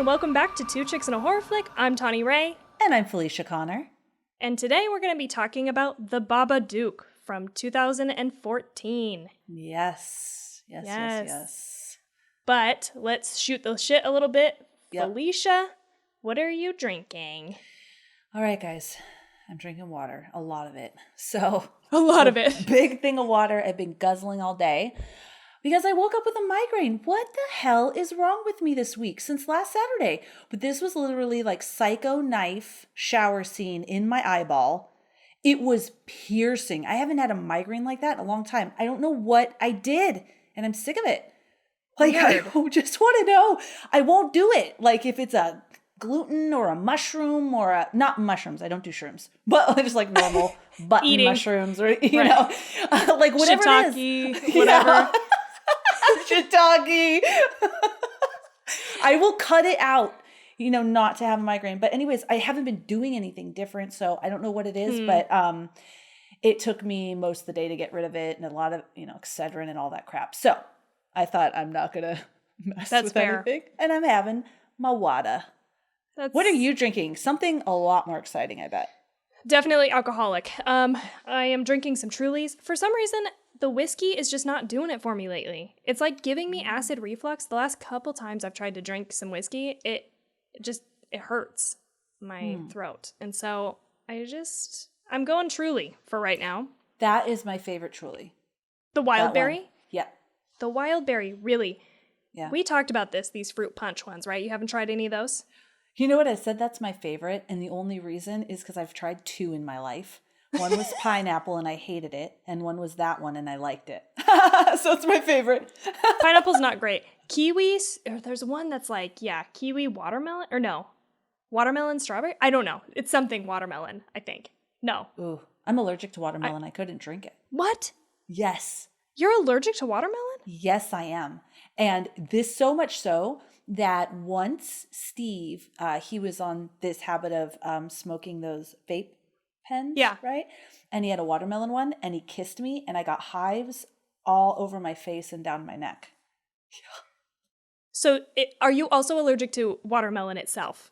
welcome back to Two Chicks and a Horror Flick. I'm Tawny Ray. And I'm Felicia Connor. And today we're going to be talking about The Babadook from 2014. Yes. But let's shoot the shit a little bit. Yep. Felicia, what are you drinking? All right, guys. I'm drinking water. A lot of it. So. A lot of it. Big thing of water I've been guzzling all day. Because I woke up with a migraine. What the hell is wrong with me this week since last Saturday? But this was literally like psycho knife shower scene in my eyeball. It was piercing. I haven't had a migraine like that in a long time. I don't know what I did, and I'm sick of it. Like, Weird. I just want to know. I won't do it. Like, if it's a gluten or a mushroom or a, not mushrooms. I don't do shrooms, but just like normal button Eating. Mushrooms or, you know, like whatever it is. Whatever. Yeah. Shiitake. I will cut it out, you know, not to have a migraine. But anyways, I haven't been doing anything different, so I don't know what it is. But it took me most of the day to get rid of it, and a lot of, you know, Excedrin and all that crap. So I thought I'm not gonna mess with anything, and I'm having my water. What are you drinking? Something a lot more exciting, I bet. Definitely alcoholic. I am drinking some Trulies. For some reason, the whiskey is just not doing it for me lately. It's like giving me acid reflux. The last couple times I've tried to drink some whiskey, it hurts my throat. And so I'm going Truly for right now. That is my favorite Truly. The wild berry? Yeah. The wild berry, really. Yeah. We talked about these fruit punch ones, right? You haven't tried any of those? You know what? I said that's my favorite, and the only reason is because I've tried 2 in my life. One was pineapple, and I hated it, and one was that one, and I liked it. So it's my favorite. Pineapple's not great. Kiwi, or there's one that's like, kiwi watermelon, or no, watermelon strawberry? I don't know. It's something watermelon, I think. No. Ooh, I'm allergic to watermelon. I couldn't drink it. What? Yes. You're allergic to watermelon? Yes, I am. And this so much so that once Steve, he was on this habit of smoking those vape pens, right? And he had a watermelon one, and he kissed me, and I got hives all over my face and down my neck. So are you also allergic to watermelon itself?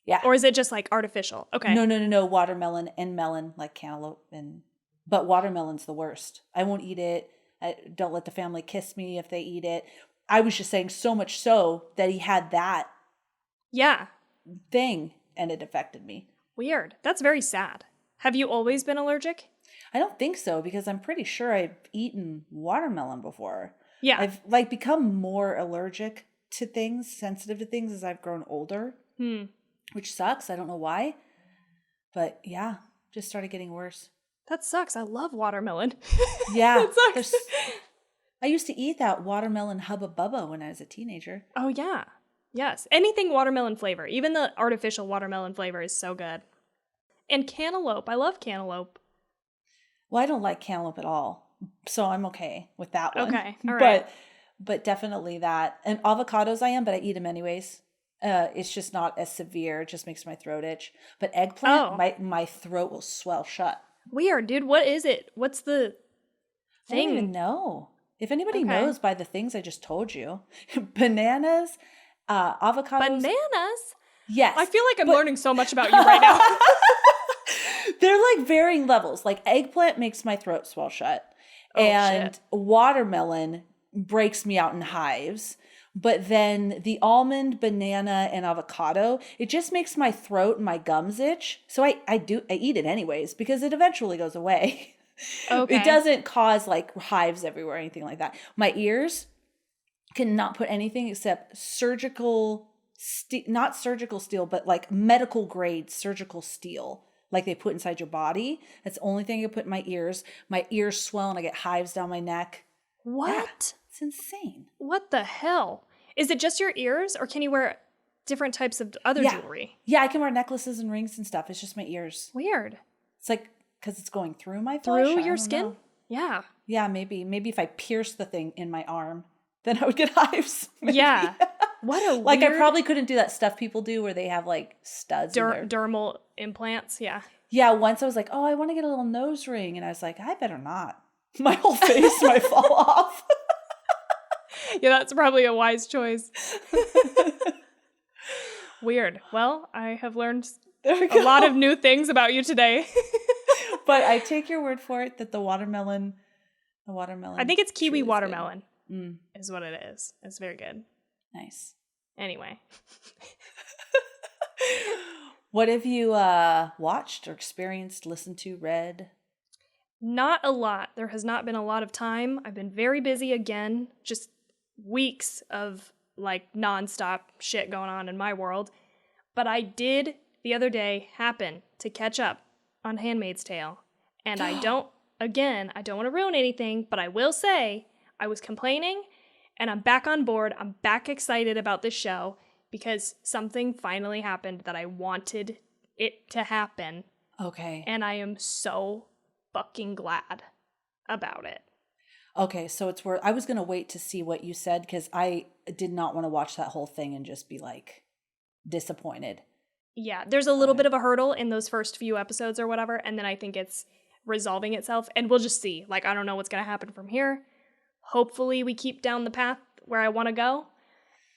Yeah. Or is it just like artificial? Okay. No. Watermelon and melon, like cantaloupe, but watermelon's the worst. I won't eat it. I don't let the family kiss me if they eat it. I was just saying so much so that he had that thing, and it affected me. Weird. That's very sad. Have you always been allergic? I don't think so, because I'm pretty sure I've eaten watermelon before. Yeah. I've become more allergic to things, sensitive to things as I've grown older, which sucks. I don't know why. But yeah, just started getting worse. That sucks. I love watermelon. Yeah. That sucks. I used to eat that watermelon Hubba Bubba when I was a teenager. Oh, yeah. Yes. Anything watermelon flavor. Even the artificial watermelon flavor is so good. And cantaloupe. I love cantaloupe. Well, I don't like cantaloupe at all, so I'm okay with that one. Okay. All right. But definitely that. And avocados I am, but I eat them anyways. It's just not as severe. It just makes my throat itch. But eggplant, my throat will swell shut. Weird, dude. What is it? What's the thing? I don't even know. If anybody knows by the things I just told you. Bananas, avocados. Bananas? Yes. I feel like I'm learning so much about you right now. They're like varying levels. Like eggplant makes my throat swell shut. And watermelon breaks me out in hives. But then the almond, banana, and avocado, it just makes my throat and my gums itch. So I eat it anyways because it eventually goes away. Okay. It doesn't cause like hives everywhere or anything like that. My ears cannot put anything except not surgical steel, but like medical grade surgical steel, like they put inside your body. That's the only thing I put in my ears. My ears swell and I get hives down my neck. What? Yeah, it's insane. What the hell? Is it just your ears, or can you wear different types of other jewelry? Yeah, I can wear necklaces and rings and stuff. It's just my ears. Weird. It's like because it's going through my flesh. Through your skin? Know. Yeah. Yeah, maybe. Maybe if I pierced the thing in my arm, then I would get hives. Maybe. Yeah. What a like weird... I probably couldn't do that stuff people do where they have like studs. Dermal implants. Yeah. Yeah. Once I was like, oh, I want to get a little nose ring. And I was like, I better not. My whole face might fall off. Yeah, that's probably a wise choice. Weird. Well, I have learned a lot of new things about you today. But I take your word for it that the watermelon. I think it's kiwi watermelon is what it is. It's very good. Nice. Anyway. What have you watched or experienced, listened to, read? Not a lot. There has not been a lot of time. I've been very busy again. Just weeks of like nonstop shit going on in my world. But I did the other day happen to catch up on Handmaid's Tale. And I don't want to ruin anything, but I will say I was complaining and I'm back on board. I'm back excited about this show because something finally happened that I wanted it to happen. Okay. And I am so fucking glad about it. Okay, so it's where I was going to wait to see what you said because I did not want to watch that whole thing and just be like disappointed. Yeah, there's a little bit of a hurdle in those first few episodes or whatever, and then I think it's resolving itself, and we'll just see. Like, I don't know what's going to happen from here. Hopefully we keep down the path where I want to go,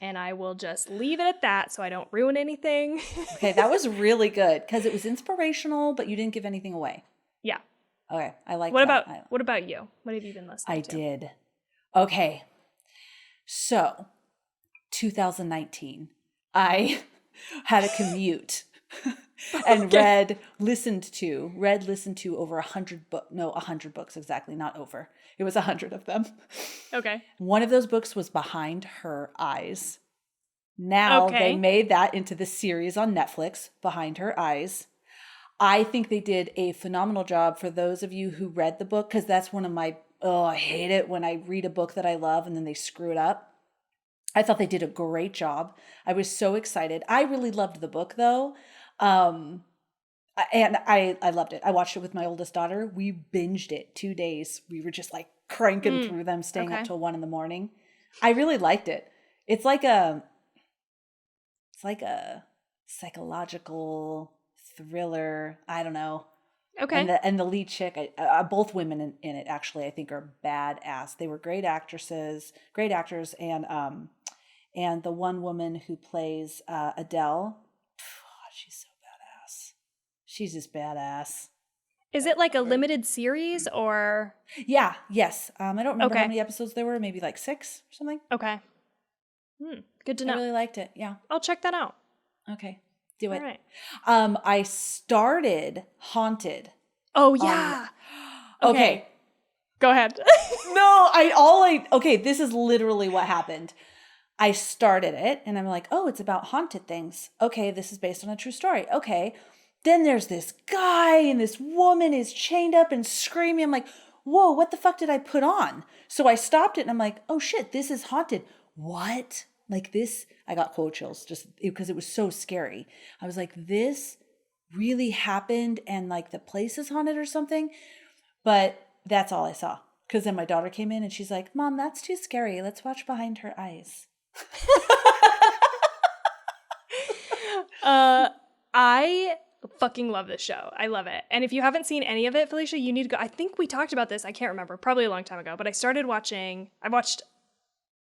and I will just leave it at that so I don't ruin anything. Okay, that was really good because it was inspirational, but you didn't give anything away. Yeah. Okay, I like What that. What about you? What have you been listening to? I did. Okay. So, 2019, I had a commute and listened to over 100 books exactly, not over. It was 100 of them. Okay. One of those books was Behind Her Eyes. Now they made that into the series on Netflix, Behind Her Eyes. I think they did a phenomenal job for those of you who read the book, because that's one of my, I hate it when I read a book that I love and then they screw it up. I thought they did a great job. I was so excited. I really loved the book though. And I loved it. I watched it with my oldest daughter. We binged it 2 days. We were just like cranking through them, staying up till 1 a.m. I really liked it. It's like a psychological thriller. I don't know. Okay. And the lead chick, both women in it actually, I think are badass. They were great actors, and the one woman who plays Adele, she's so badass. She's just badass. Is it like a limited series or? Yeah. Yes. I don't remember how many episodes there were. Maybe like 6 or something. Okay. Good to know. I really liked it. Yeah. I'll check that out. Okay. Do it. All right. I started Haunted. Oh yeah. Okay. Go ahead. Okay, this is literally what happened. I started it and I'm like, oh, it's about haunted things. Okay, this is based on a true story. Okay. Then there's this guy and this woman is chained up and screaming. I'm like, whoa, what the fuck did I put on? So I stopped it and I'm like, oh shit, this is haunted. What? Like this, I got cold chills just because it was so scary. I was like, this really happened and like the place is haunted or something. But that's all I saw. Because then my daughter came in and she's like, Mom, that's too scary. Let's watch Behind Her Eyes. I fucking love this show. I love it. And if you haven't seen any of it, Felicia, you need to go. I think we talked about this. I can't remember. Probably a long time ago. But I watched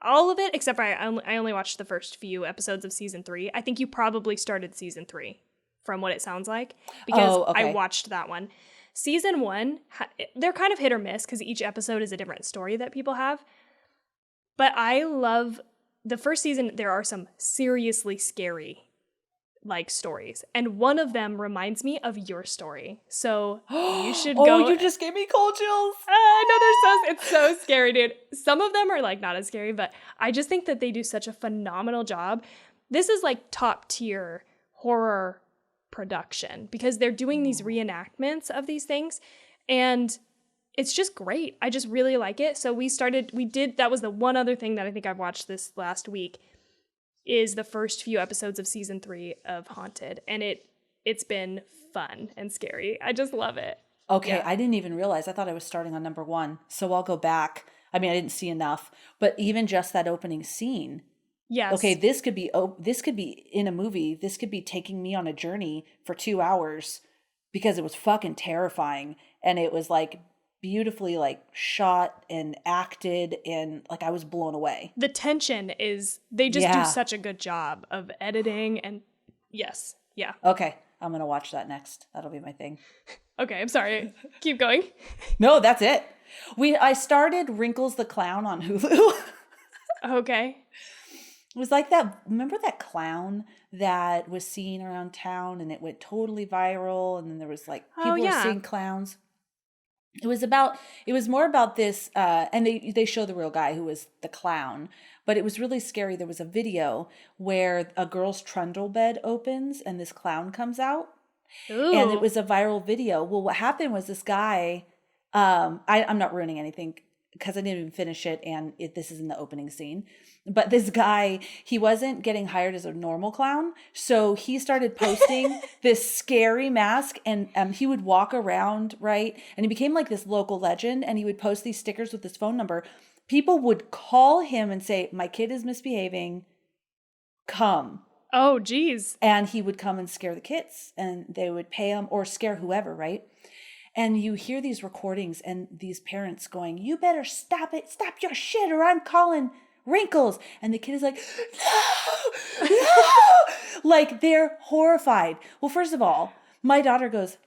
all of it, except for I only watched the first few episodes of season 3. I think you probably started season 3 from what it sounds like. Because I watched that one. Season 1, they're kind of hit or miss because each episode is a different story that people have. But I love the first season. There are some seriously scary like stories. And one of them reminds me of your story. So you should go. Oh, you just gave me cold chills. I know it's so scary, dude. Some of them are like not as scary, but I just think that they do such a phenomenal job. This is like top tier horror production because they're doing these reenactments of these things and it's just great. I just really like it. So that was the one other thing that I think I've watched this last week is the first few episodes of season 3 of Haunted. And it's been fun and scary. I just love it. Okay, Yeah. I didn't even realize. I thought I was starting on number 1. So I'll go back. I mean, I didn't see enough, but even just that opening scene. Yes. Okay, this could be in a movie. This could be taking me on a journey for 2 hours because it was fucking terrifying. And it was like beautifully like shot and acted, and like I was blown away. The tension is, they just do Yeah. such a good job of editing, and yes. Yeah. Okay, I'm going to watch that next. That'll be my thing. Okay, I'm sorry. Keep going. No, that's it. I started Wrinkles the Clown on Hulu. Okay. It was like that. Remember that clown that was seen around town and it went totally viral? And then there was like people were seeing clowns. It was more about this, and they show the real guy who was the clown, but it was really scary. There was a video where a girl's trundle bed opens and this clown comes out. Ooh. And it was a viral video. Well, what happened was this guy, I'm not ruining anything because I didn't even finish it, and this is in the opening scene. But this guy, he wasn't getting hired as a normal clown, so he started posting this scary mask, and he would walk around, right? And he became like this local legend, and he would post these stickers with his phone number. People would call him and say, "My kid is misbehaving, come." Oh, geez. And he would come and scare the kids, and they would pay him or scare whoever, right? And you hear these recordings and these parents going, "You better stop it. Stop your shit or I'm calling Wrinkles." And the kid is like, "No, no." Like they're horrified. Well, first of all, my daughter goes,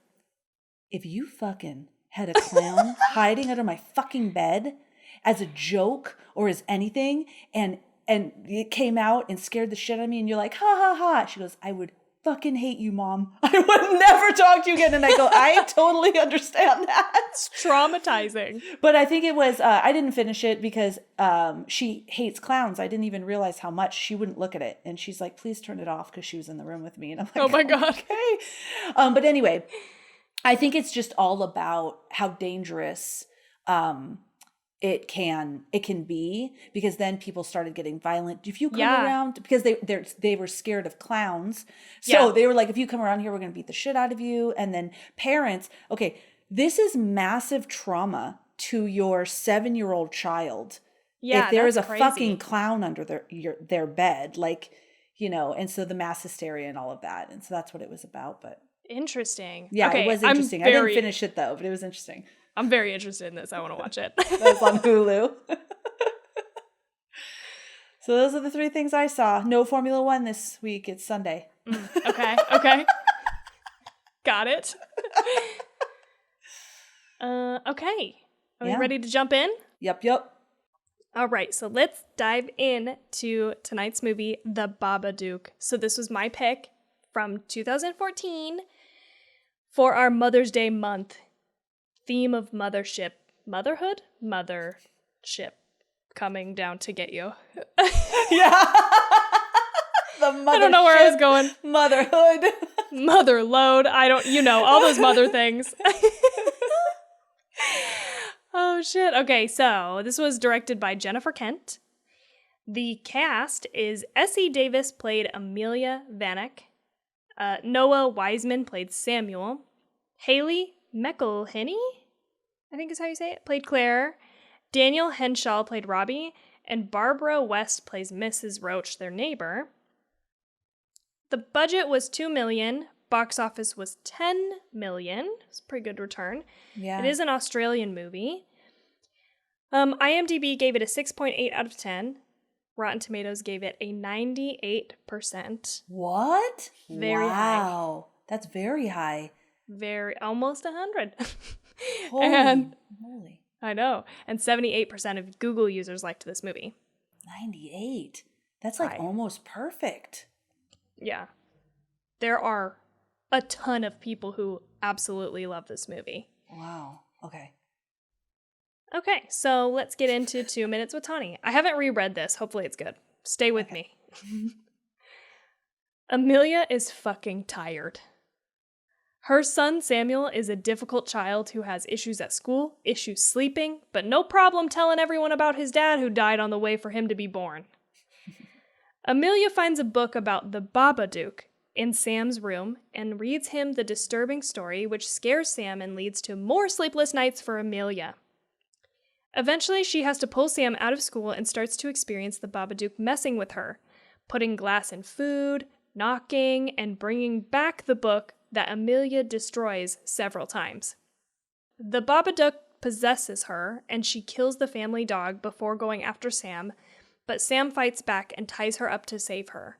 "If you fucking had a clown hiding under my fucking bed as a joke or as anything, and it came out and scared the shit out of me, and you're like, ha ha ha." She goes, "I would fucking hate you, Mom. I would never talk to you again." And I go, I totally understand that. It's traumatizing. But I think it was, I didn't finish it because she hates clowns. I didn't even realize how much. She wouldn't look at it. And she's like, "Please turn it off," because she was in the room with me. And I'm like, oh my God. Okay. But anyway, I think it's just all about how dangerous it can be, because then people started getting violent. If you come around, because they were scared of clowns, so they were like, "If you come around here, we're going to beat the shit out of you." And then parents, okay, this is massive trauma to your 7-year-old child. Yeah, if there is a crazy. fucking clown under their bed, like, and so the mass hysteria and all of that, and so that's what it was about. But interesting. yeah, okay, it was interesting. I didn't finish it though, but it was interesting. I'm very interested in this. I want to watch it. That's on Hulu. So those are the 3 things I saw. No Formula One this week. It's Sunday. Okay. Got it. Okay. Are we ready to jump in? Yep. All right, so let's dive in to tonight's movie, The Babadook. So this was my pick from 2014 for our Mother's Day month. Theme of mothership. Motherhood? Mothership. Coming down to get you. Yeah. I don't know where I was going. Motherhood. Motherload. All those mother things. Oh, shit. Okay, so this was directed by Jennifer Kent. The cast is Essie Davis played Amelia Vanek. Noah Wiseman played Samuel. Haley McElhinney, I think is how you say it, played Claire. Daniel Henshaw played Robbie. And Barbara West plays Mrs. Roach, their neighbor. The budget was $2 million. Box office was $10 million. It's a pretty good return. Yeah. It is an Australian movie. IMDb gave it a 6.8 out of 10. Rotten Tomatoes gave it a 98%. What? Very high. That's very high. Almost 100. Holy. I know. And 78% of Google users liked this movie. 98. That's like almost perfect. Yeah. There are a ton of people who absolutely love this movie. Wow. Okay. Okay, so let's get into 2 Minutes with Tawny. I haven't reread this. Hopefully it's good. Stay with me. Amelia is fucking tired. Her son Samuel is a difficult child who has issues at school, issues sleeping, but no problem telling everyone about his dad who died on the way for him to be born. Amelia finds a book about the Babadook in Sam's room and reads him the disturbing story, which scares Sam and leads to more sleepless nights for Amelia. Eventually, she has to pull Sam out of school and starts to experience the Babadook messing with her, putting glass in food, knocking, and bringing back the book that Amelia destroys several times. The Babadook possesses her, and she kills the family dog before going after Sam, but Sam fights back and ties her up to save her.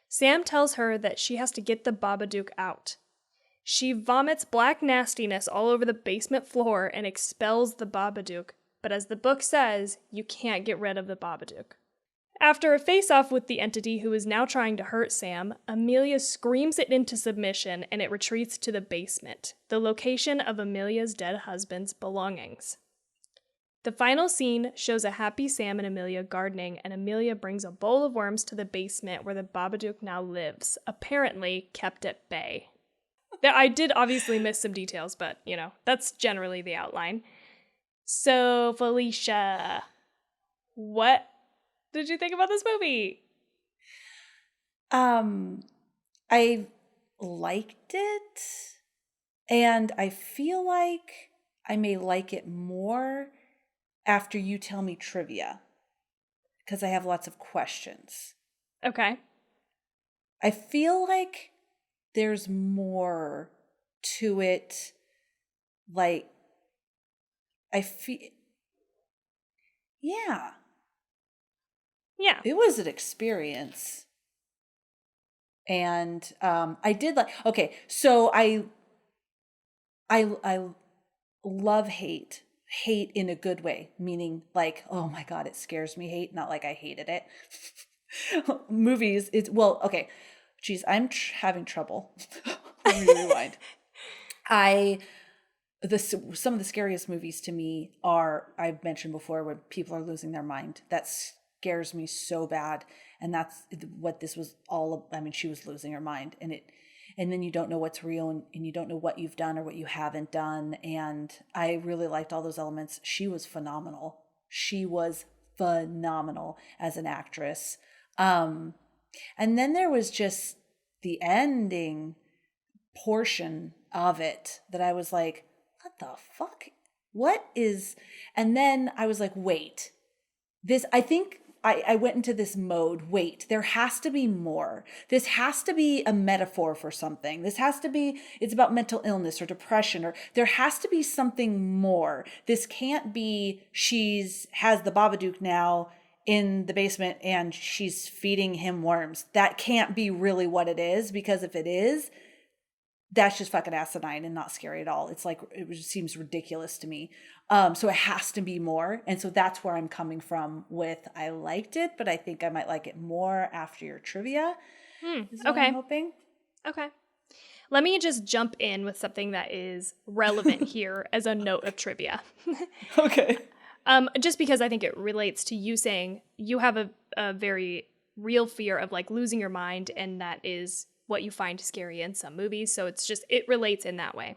Sam tells her that she has to get the Babadook out. She vomits black nastiness all over the basement floor and expels the Babadook, but as the book says, you can't get rid of the Babadook. After a face-off with the entity who is now trying to hurt Sam, Amelia screams it into submission and it retreats to the basement, the location of Amelia's dead husband's belongings. The final scene shows a happy Sam and Amelia gardening, and Amelia brings a bowl of worms to the basement where the Babadook now lives, apparently kept at bay. I did obviously miss some details, but, that's generally the outline. So, Felicia, what did you think about this movie? I liked it, and I feel like I may like it more after you tell me trivia, because I have lots of questions. Okay. I feel like there's more to it. Like, yeah. Yeah. It was an experience. And I did okay, so I love hate in a good way, meaning like, oh my God, it scares me hate, not like I hated it. Movies, okay. Geez, I'm having trouble. Let me rewind. Some of the scariest movies to me are, I've mentioned before, when people are losing their mind. That scares me so bad. And that's what this was all. I mean, she was losing her mind, and then you don't know what's real, and you don't know what you've done or what you haven't done. And I really liked all those elements. She was phenomenal. She was phenomenal as an actress. And then there was just the ending portion of it that I was like, what the fuck? What is? And then I was like, wait, I think I went into this mode. Wait, there has to be more. This has to be a metaphor for something. It's about mental illness or depression, or there has to be something more. This can't be has the Babadook now in the basement and she's feeding him worms. That can't be really what it is, because if it is, that's just fucking asinine and not scary at all. It's like, it just seems ridiculous to me. So it has to be more. And so that's where I'm coming from with, I liked it, but I think I might like it more after your trivia. Is what I'm hoping. Okay. Let me just jump in with something that is relevant here as a note of trivia. Okay. Just because I think it relates to you saying you have a very real fear of like losing your mind, and that is what you find scary in some movies. So it relates in that way.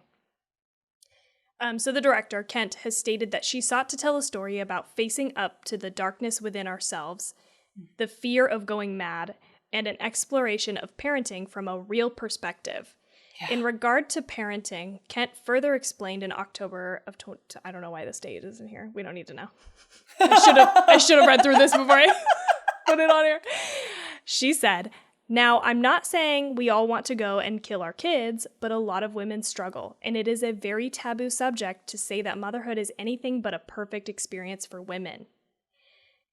So the director, Kent, has stated that she sought to tell a story about facing up to the darkness within ourselves, the fear of going mad, and an exploration of parenting from a real perspective. Yeah. In regard to parenting, Kent further explained in October of I don't know why this date isn't here. We don't need to know. I should have read through this before I put it on here. She said, "Now, I'm not saying we all want to go and kill our kids, but a lot of women struggle, and it is a very taboo subject to say that motherhood is anything but a perfect experience for women."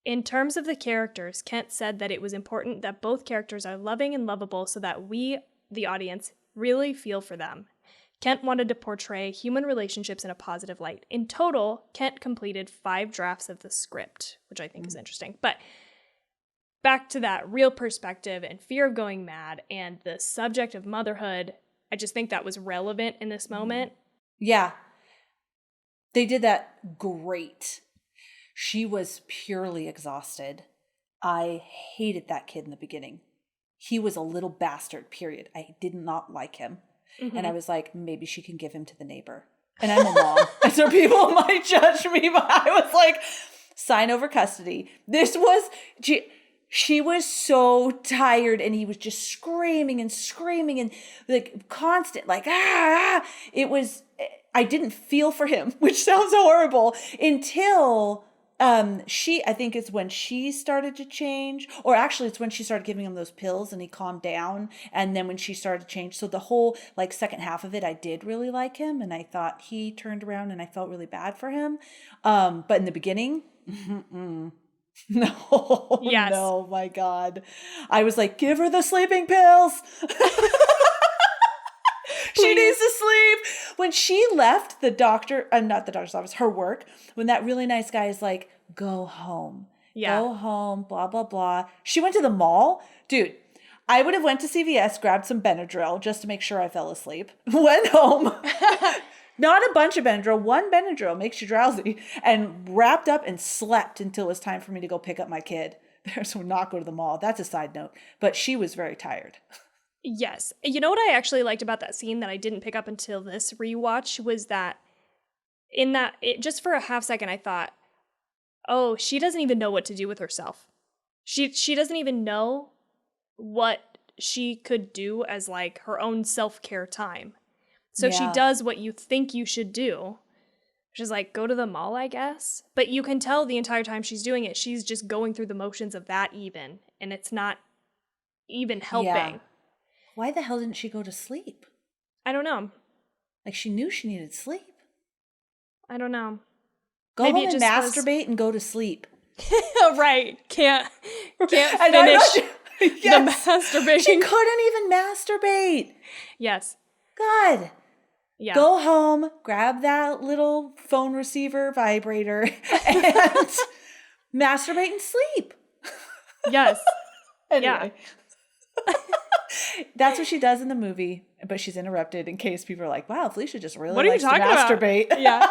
In terms of the characters, Kent said that it was important that both characters are loving and lovable so that we, the audience, really feel for them. Kent wanted to portray human relationships in a positive light. In total, Kent completed 5 drafts of the script, which I think is interesting. But back to that real perspective and fear of going mad and the subject of motherhood, I just think that was relevant in this moment. Yeah. They did that great. She was purely exhausted. I hated that kid in the beginning. He was a little bastard, period. I did not like him. Mm-hmm. And I was like, maybe she can give him to the neighbor. And I'm a mom. And so people might judge me, but I was like, sign over custody. She was so tired, and he was just screaming and like constant, like, it was, I didn't feel for him, which sounds horrible, until I think it's when she started to change, or actually it's when she started giving him those pills and he calmed down. And then when she started to change, so the whole like second half of it, I did really like him. And I thought he turned around and I felt really bad for him. But in the beginning, no, Yes. no, my God. I was like, give her the sleeping pills. She needs to sleep. When she left the doctor, not the doctor's office, her work, when that really nice guy is like, go home. Yeah. Go home, blah, blah, blah. She went to the mall. Dude, I would have went to CVS, grabbed some Benadryl just to make sure I fell asleep. Went home. Not a bunch of Benadryl. One Benadryl makes you drowsy. And wrapped up and slept until it was time for me to go pick up my kid. So not go to the mall. That's a side note. But she was very tired. Yes. You know what I actually liked about that scene that I didn't pick up until this rewatch was that just for a half second, I thought, oh, she doesn't even know what to do with herself. She doesn't even know what she could do as like her own self-care time. So she does what you think you should do, which is like go to the mall, I guess. But you can tell the entire time she's doing it, she's just going through the motions of that even, and it's not even helping. Yeah. Why the hell didn't she go to sleep? I don't know. Like she knew she needed sleep. I don't know. Go Maybe home and masturbate and go to sleep. Right. Can't And finish the masturbation. She couldn't even masturbate. Yes. God. Yeah. Go home, grab that little phone receiver vibrator, and masturbate and sleep. Yes. Anyway. Yeah. That's what she does in the movie, but she's interrupted in case people are like, wow, Felicia just really likes to masturbate. About? Yeah.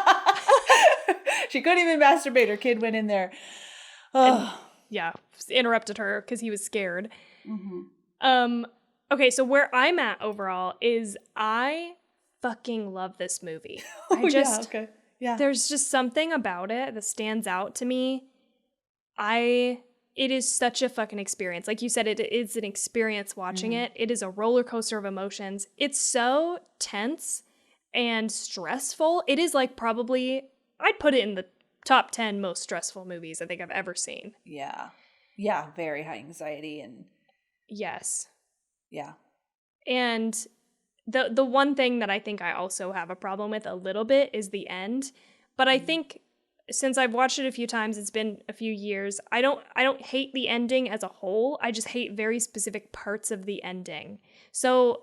She couldn't even masturbate. Her kid went in there. Oh. Yeah. Interrupted her because he was scared. Mm-hmm. Okay, so where I'm at overall is I fucking love this movie. Yeah. There's just something about it that stands out to me. It is such a fucking experience. Like you said, it is an experience watching it. It is a roller coaster of emotions. It's so tense and stressful. It is like probably, I'd put it in the top 10 most stressful movies I think I've ever seen. Yeah. Yeah, very high anxiety and... Yes. Yeah. And the one thing that I think I also have a problem with a little bit is the end. But I think since I've watched it a few times, it's been a few years, I don't hate the ending as a whole. I just hate very specific parts of the ending. So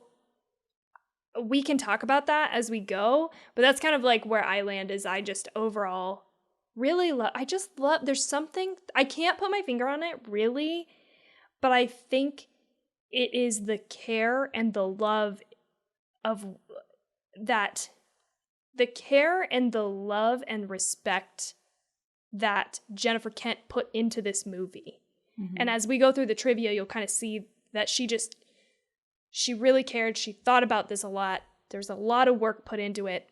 we can talk about that as we go, but that's kind of like where I land is I just overall really love, there's something, I can't put my finger on it really, but I think it is the care and the love of that, the care and the love and respect that Jennifer Kent put into this movie. Mm-hmm. And as we go through the trivia, you'll kind of see that she really cared. She thought about this a lot. There's a lot of work put into it.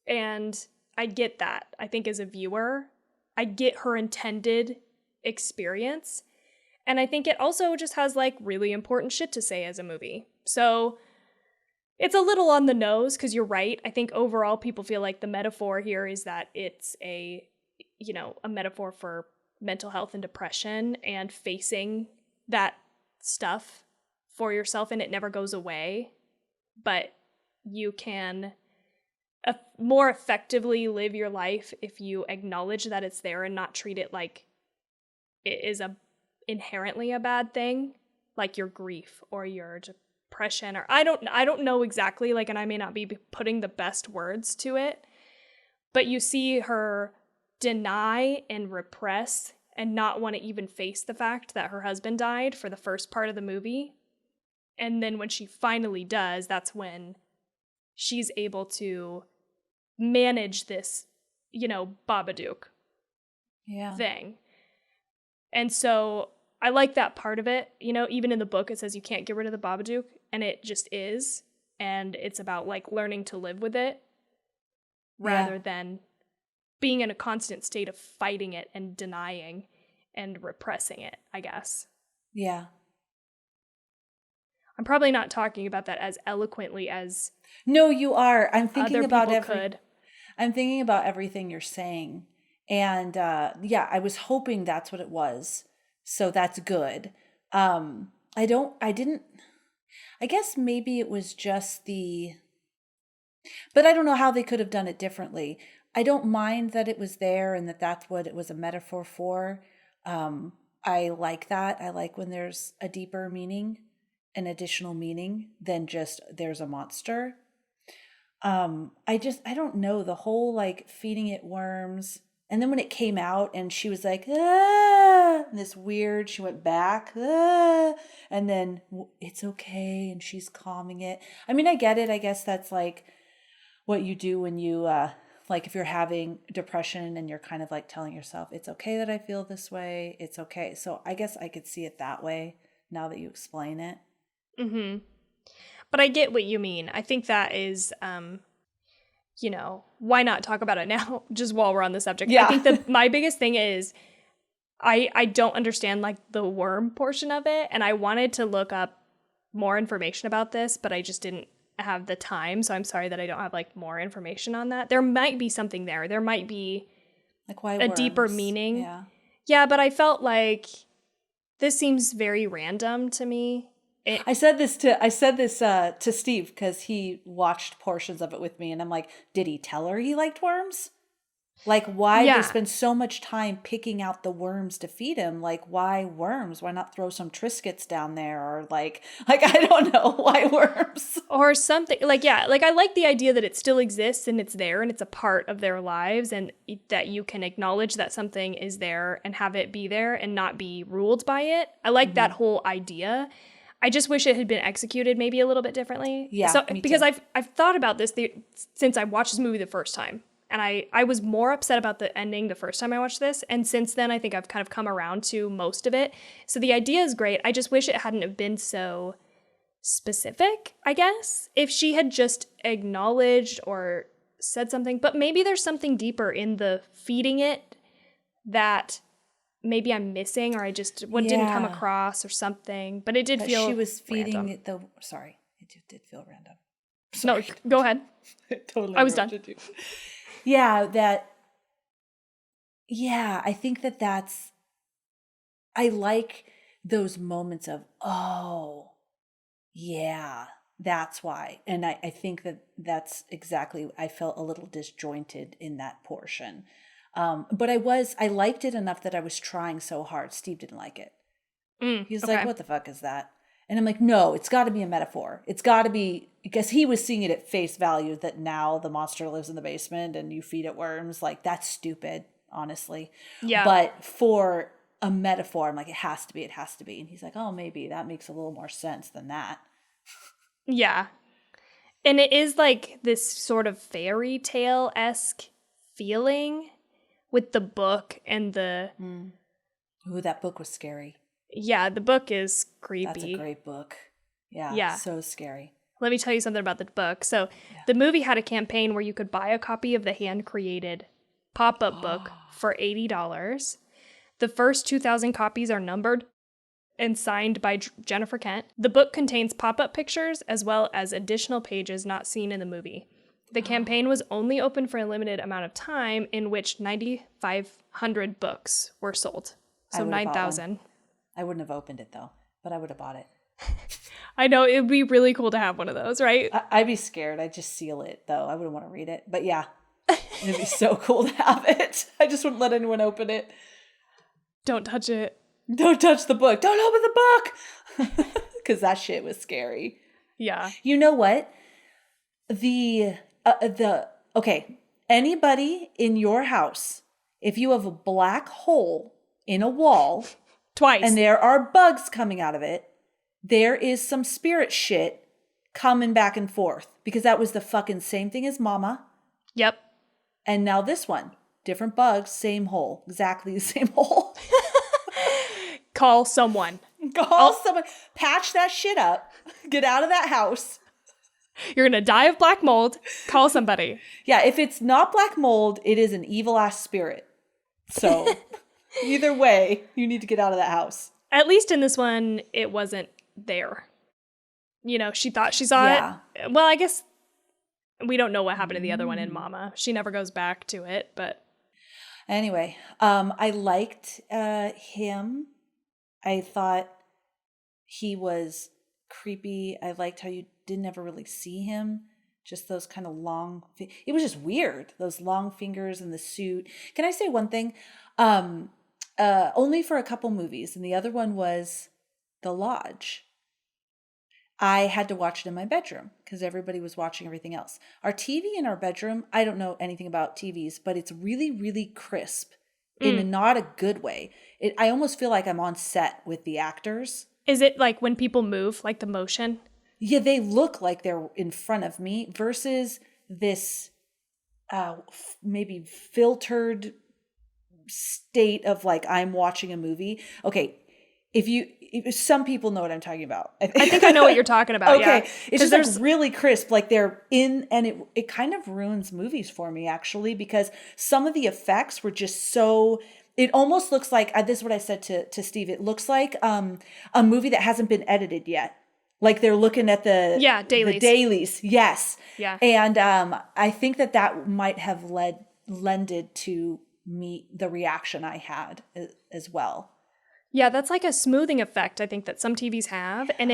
And I get that. I think as a viewer, I get her intended experience. And I think it also just has like really important shit to say as a movie. So it's a little on the nose because you're right. I think overall people feel like the metaphor here is that it's a metaphor for mental health and depression and facing that stuff for yourself, and it never goes away. But you can more effectively live your life if you acknowledge that it's there and not treat it like it is inherently a bad thing, like your grief or your depression, or I don't know exactly, like, and I may not be putting the best words to it, but you see her deny and repress and not want to even face the fact that her husband died for the first part of the movie. And then when she finally does, that's when she's able to manage this, Babadook thing. And so I like that part of it. Even in the book, it says you can't get rid of the Babadook, and it just is. And it's about like learning to live with it rather than being in a constant state of fighting it and denying and repressing it, I guess. Yeah. I'm probably not talking about that as eloquently as no, you are. I'm thinking other about people could. I'm thinking about everything you're saying, And yeah, I was hoping that's what it was. So that's good. I guess maybe it was just but I don't know how they could have done it differently. I don't mind that it was there and that that's what it was a metaphor for. I like that. I like when there's a deeper meaning, an additional meaning than just there's a monster. I don't know, the whole like feeding it worms. And then when it came out and she was like, ah, and this weird, she went back, ah, and then it's okay. And she's calming it. I mean, I get it. I guess that's like what you do when you, like if you're having depression and you're kind of like telling yourself, it's okay that I feel this way. It's okay. So I guess I could see it that way now that you explain it. Mm-hmm. But I get what you mean. I think that is, why not talk about it now, just while we're on the subject? Yeah. I think that my biggest thing is I don't understand like the worm portion of it. And I wanted to look up more information about this, but I just didn't have the time. So I'm sorry that I don't have like more information on that. There might be something there. There might be like why a worms? Deeper meaning. Yeah. Yeah, but I felt like this seems very random to me. I said this to Steve because he watched portions of it with me, and I'm like, did he tell her he liked worms? Like, why they spend so much time picking out the worms to feed him? Like, why worms? Why not throw some Triscuits down there? Or like I don't know, why worms? Or something. Like, yeah, like I like the idea that it still exists and it's there and it's a part of their lives and that you can acknowledge that something is there and have it be there and not be ruled by it. I like that whole idea. I just wish it had been executed maybe a little bit differently. Yeah, so, me because too. I've thought about this since I watched this movie the first time. And I was more upset about the ending the first time I watched this. And since then, I think I've kind of come around to most of it. So the idea is great. I just wish it hadn't have been so specific, I guess. If she had just acknowledged or said something. But maybe there's something deeper in the feeding it that maybe I'm missing or I just didn't come across or something. But it did feel she was feeding random. it sorry, it did feel random. Sorry. No, go ahead. Totally. I was done. Yeah, I think that's, I like those moments of, oh, yeah, that's why. And I think that's exactly, I felt a little disjointed in that portion. But I liked it enough that I was trying so hard. Steve didn't like it. He's like, what the fuck is that? And I'm like, no, it's got to be a metaphor. It's got to be, because he was seeing it at face value that now the monster lives in the basement and you feed it worms. Like, that's stupid, honestly. Yeah. But for a metaphor, I'm like, it has to be. And he's like, oh, maybe that makes a little more sense than that. Yeah. And it is like this sort of fairy tale-esque feeling with the book and the... Ooh, that book was scary. Yeah, the book is creepy. That's a great book. Yeah. So scary. Let me tell you something about the book. So the movie had a campaign where you could buy a copy of the hand-created pop-up book for $80. The first 2,000 copies are numbered and signed by Jennifer Kent. The book contains pop-up pictures as well as additional pages not seen in the movie. The campaign was only open for a limited amount of time in which 9,500 books were sold. So 9,000. I wouldn't have opened it though, but I would have bought it. I know, it would be really cool to have one of those, right? I'd be scared. I'd just seal it though. I wouldn't want to read it. But yeah, it'd be so cool to have it. I just wouldn't let anyone open it. Don't touch it. Don't touch the book. Don't open the book. Because that shit was scary. Yeah. You know what? Okay, anybody in your house, if you have a black hole in a wall... Twice. And there are bugs coming out of it, there is some spirit shit coming back and forth. Because that was the fucking same thing as Mama. Yep. And now this one. Different bugs, same hole. Exactly the same hole. Call someone. Call someone. Patch that shit up. Get out of that house. You're going to die of black mold. Call somebody. Yeah, if it's not black mold, it is an evil ass spirit. So... Either way, you need to get out of that house. At least in this one, it wasn't there. You know, she thought she saw it. Well, I guess we don't know what happened to the other one in Mama. She never goes back to it, but... Anyway, I liked him. I thought he was creepy. I liked how you didn't ever really see him. Just those kind of long, it was just weird. Those long fingers in the suit. Can I say one thing? Only for a couple movies. And the other one was The Lodge. I had to watch it in my bedroom because everybody was watching everything else. Our TV in our bedroom, I don't know anything about TVs, but it's really, really crisp in not a good way. I almost feel like I'm on set with the actors. Is it like when people move, like the motion? Yeah, they look like they're in front of me versus this maybe filtered state of like I'm watching a movie. Okay, if some people know what I'm talking about. I think I know what you're talking about. Okay, Yeah. it's just like really crisp, like they're in, and it kind of ruins movies for me actually because some of the effects were just so. It almost looks like this is what I said to Steve. It looks like a movie that hasn't been edited yet. Like they're looking at the dailies. The dailies, yes. Yeah. And I think that might have lended to me the reaction I had as well. Yeah, that's like a smoothing effect, I think, that some TVs have. And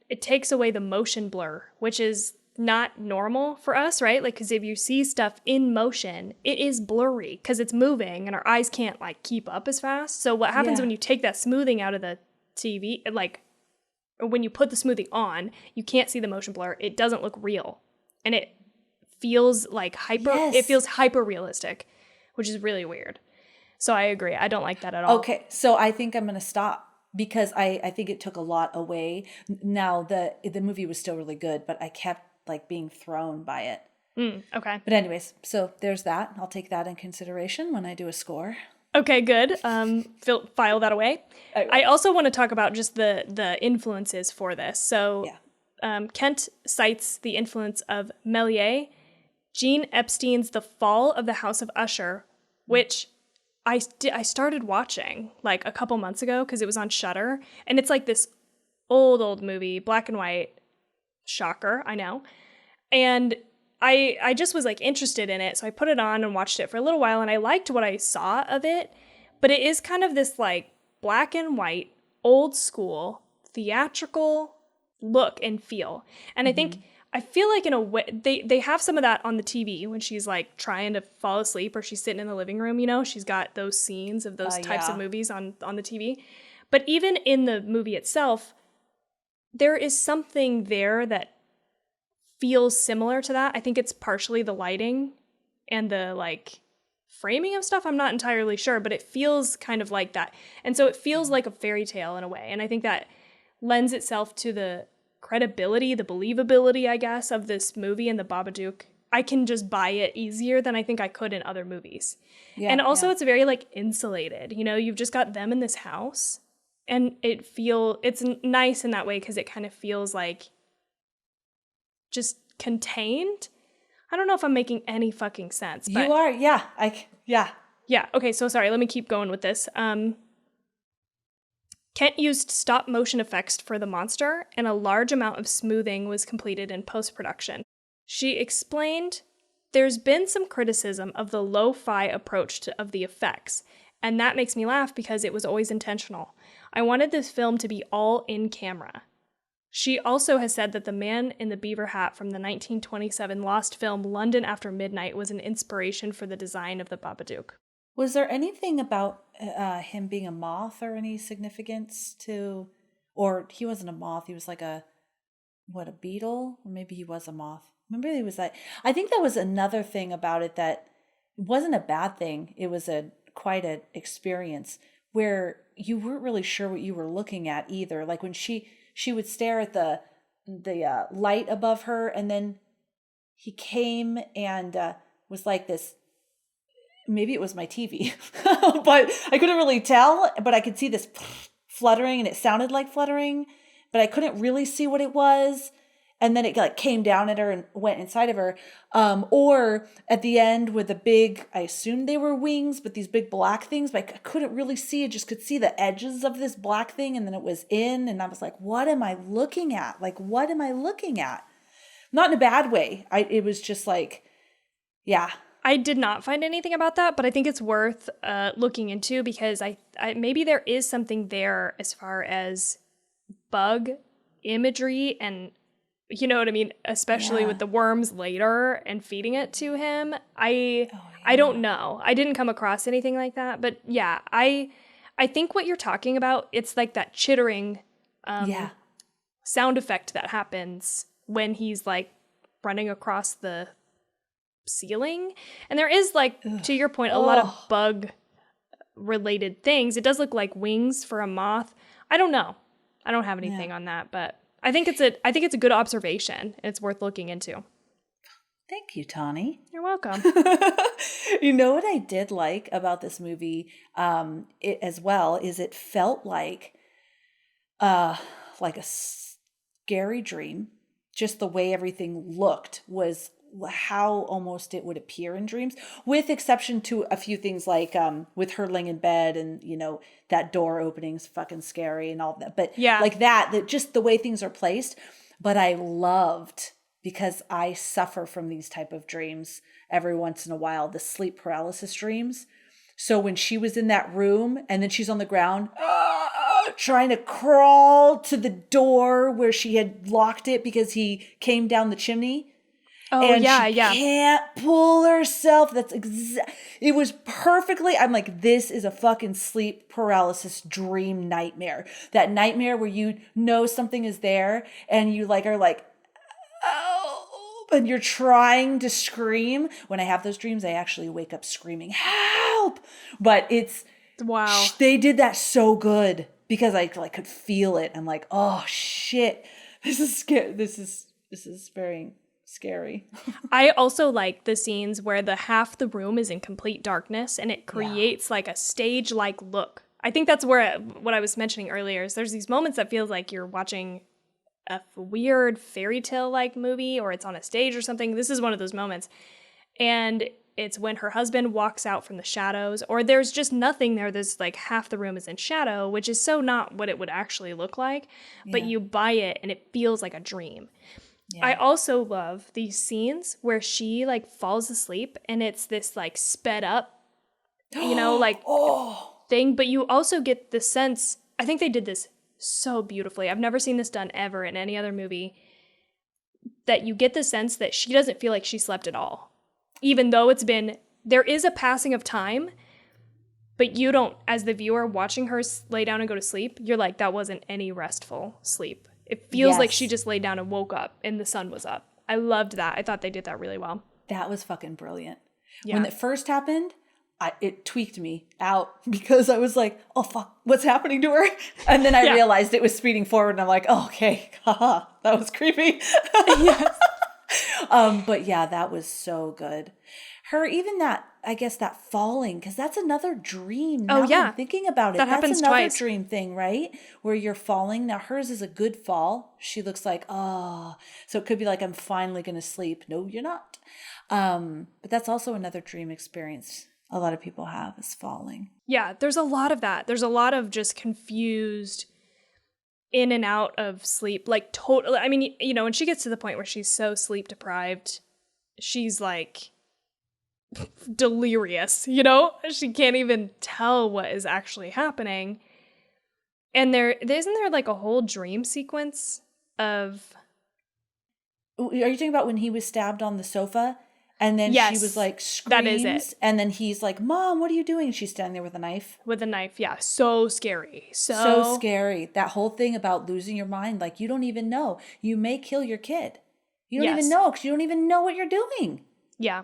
it takes away the motion blur, which is not normal for us, right? Like, because if you see stuff in motion, it is blurry because it's moving and our eyes can't like keep up as fast. So what happens when you take that smoothing out of the TV, like, or when you put the smoothing on, you can't see the motion blur. It doesn't look real. And it feels like it feels hyper realistic, which is really weird. So I agree. I don't like that at all. Okay, so I think I'm going to stop because I think it took a lot away. Now, the movie was still really good, but I kept like being thrown by it. Okay. But anyways, so there's that. I'll take that in consideration when I do a score. Okay, good. File that away. I also want to talk about just the influences for this. So Kent cites the influence of Méliès, Gene Epstein's The Fall of the House of Usher, which I started watching like a couple months ago because it was on Shudder, and it's like this old movie, black and white. Shocker, I know. And I just was like interested in it, so I put it on and watched it for a little while, and I liked what I saw of it, but it is kind of this like black and white, old school, theatrical look and feel. And I feel like in a way, they have some of that on the TV when she's like trying to fall asleep or she's sitting in the living room, you know, she's got those scenes of those types of movies on the TV. But even in the movie itself, there is something there that feels similar to that. I think it's partially the lighting and the like framing of stuff. I'm not entirely sure, but it feels kind of like that. And so it feels like a fairy tale in a way. And I think that lends itself to the credibility, the believability, I guess, of this movie and the Babadook. I can just buy it easier than I think I could in other movies. Yeah, and also it's very like insulated. You know, you've just got them in this house. And it's nice in that way because it kind of feels like just contained. I don't know if I'm making any fucking sense. But you are, yeah. Yeah, okay, so sorry, let me keep going with this. Kent used stop motion effects for the monster, and a large amount of smoothing was completed in post-production. She explained, "There's been some criticism of the lo-fi approach of the effects, and that makes me laugh because it was always intentional. I wanted this film to be all in camera." She also has said that the man in the beaver hat from the 1927 lost film London After Midnight was an inspiration for the design of the Babadook. Was there anything about him being a moth or any significance to, or he wasn't a moth, he was like a beetle? Or maybe he was a moth. Remember he was like, I think that was another thing about it that wasn't a bad thing. It was quite an experience where you weren't really sure what you were looking at either. Like when she would stare at the light above her, and then he came and was like this. Maybe it was my TV, but I couldn't really tell. But I could see this fluttering, and it sounded like fluttering, but I couldn't really see what it was. And then it like came down at her and went inside of her. Or at the end with the big, I assumed they were wings, but these big black things, but I couldn't really see. I just could see the edges of this black thing. And then it was in, and I was like, what am I looking at? Like, what am I looking at? Not in a bad way. It was just like, yeah. I did not find anything about that, but I think it's worth looking into because I maybe there is something there as far as bug imagery and you know what I mean, especially with the worms later and feeding it to him. I don't know. I didn't come across anything like that, but yeah, I think what you're talking about, it's like that chittering sound effect that happens when he's like running across the ceiling. And there is like, to your point, a lot of bug related things. It does look like wings for a moth. I don't know. I don't have anything on that, but I think it's a good observation. It's worth looking into. Thank you, Tawny. You're welcome. You know what I did like about this movie as well is it felt like a scary dream. Just the way everything looked was how almost it would appear in dreams, with exception to a few things like with her laying in bed and, you know, that door opening is fucking scary and all that. But like that just the way things are placed. But I loved, because I suffer from these type of dreams every once in a while, the sleep paralysis dreams. So when she was in that room and then she's on the ground trying to crawl to the door where she had locked it because he came down the chimney. Oh, and she can't pull herself. It was perfectly, I'm like, this is a fucking sleep paralysis dream nightmare. That nightmare where you know something is there and you like are like, oh, and you're trying to scream. When I have those dreams, I actually wake up screaming, help! But it's, wow. They did that so good because I like could feel it. I'm like, oh shit, this is scary. This is very scary. I also like the scenes where half the room is in complete darkness and it creates like a stage-like look. I think that's where what I was mentioning earlier is there's these moments that feels like you're watching a weird fairy tale-like movie or it's on a stage or something. This is one of those moments. And it's when her husband walks out from the shadows or there's just nothing there. There's like half the room is in shadow, which is so not what it would actually look like. But you buy it and it feels like a dream. Yeah. I also love these scenes where she like falls asleep and it's this like sped up, you know, like thing. But you also get the sense, I think they did this so beautifully. I've never seen this done ever in any other movie, that you get the sense that she doesn't feel like she slept at all. Even though there is a passing of time, but you don't, as the viewer watching her lay down and go to sleep, you're like, that wasn't any restful sleep. It feels like she just laid down and woke up and the sun was up. I loved that. I thought they did that really well. That was fucking brilliant. Yeah. When it first happened, it tweaked me out because I was like, oh, fuck, what's happening to her? And then I realized it was speeding forward and I'm like, oh, okay, haha, that was creepy. Yes. But yeah, that was so good. Even that, I guess that falling, because that's another dream. Now I'm thinking about it. That happens another twice. Dream thing, right? Where you're falling. Now hers is a good fall. She looks like, so it could be like, I'm finally going to sleep. No, you're not. But that's also another dream experience a lot of people have, is falling. Yeah, there's a lot of that. There's a lot of just confused in and out of sleep. Like totally, I mean, you know, when she gets to the point where she's so sleep deprived, she's like delirious, you know? She can't even tell what is actually happening. And isn't there like a whole dream sequence of... Are you talking about when he was stabbed on the sofa? And then she was like, screams. That is it. And then he's like, Mom, what are you doing? She's standing there with a knife. With a knife, yeah. So scary. So scary. That whole thing about losing your mind. Like, you don't even know. You may kill your kid. You don't even know because you don't even know what you're doing. Yeah.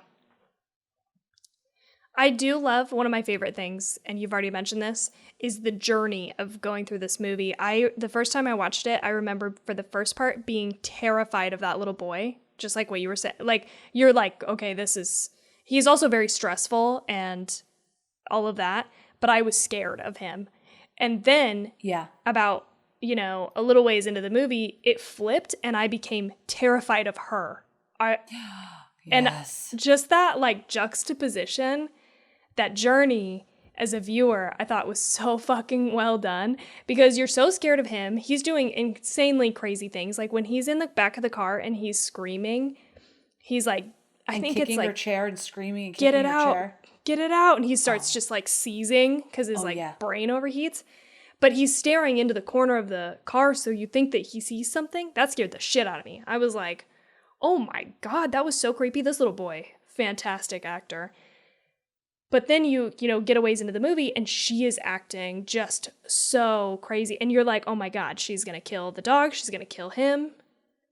I do love, one of my favorite things, and you've already mentioned this, is the journey of going through this movie. The first time I watched it, I remember for the first part being terrified of that little boy, just like what you were saying. Like, you're like, okay, he's also very stressful and all of that, but I was scared of him. And then about, you know, a little ways into the movie, it flipped and I became terrified of her. And just that like juxtaposition, that journey as a viewer, I thought was so fucking well done, because you're so scared of him. He's doing insanely crazy things. Like when he's in the back of the car and he's screaming, he's like I and think kicking it's like, her chair and screaming and get kicking it her out, chair. get it out. And he starts just like seizing because his brain overheats. But he's staring into the corner of the car, so you think that he sees something. That scared the shit out of me. I was like, oh my God, that was so creepy. This little boy, fantastic actor. But then you get a ways into the movie and she is acting just so crazy. And you're like, oh my God, she's going to kill the dog. She's going to kill him.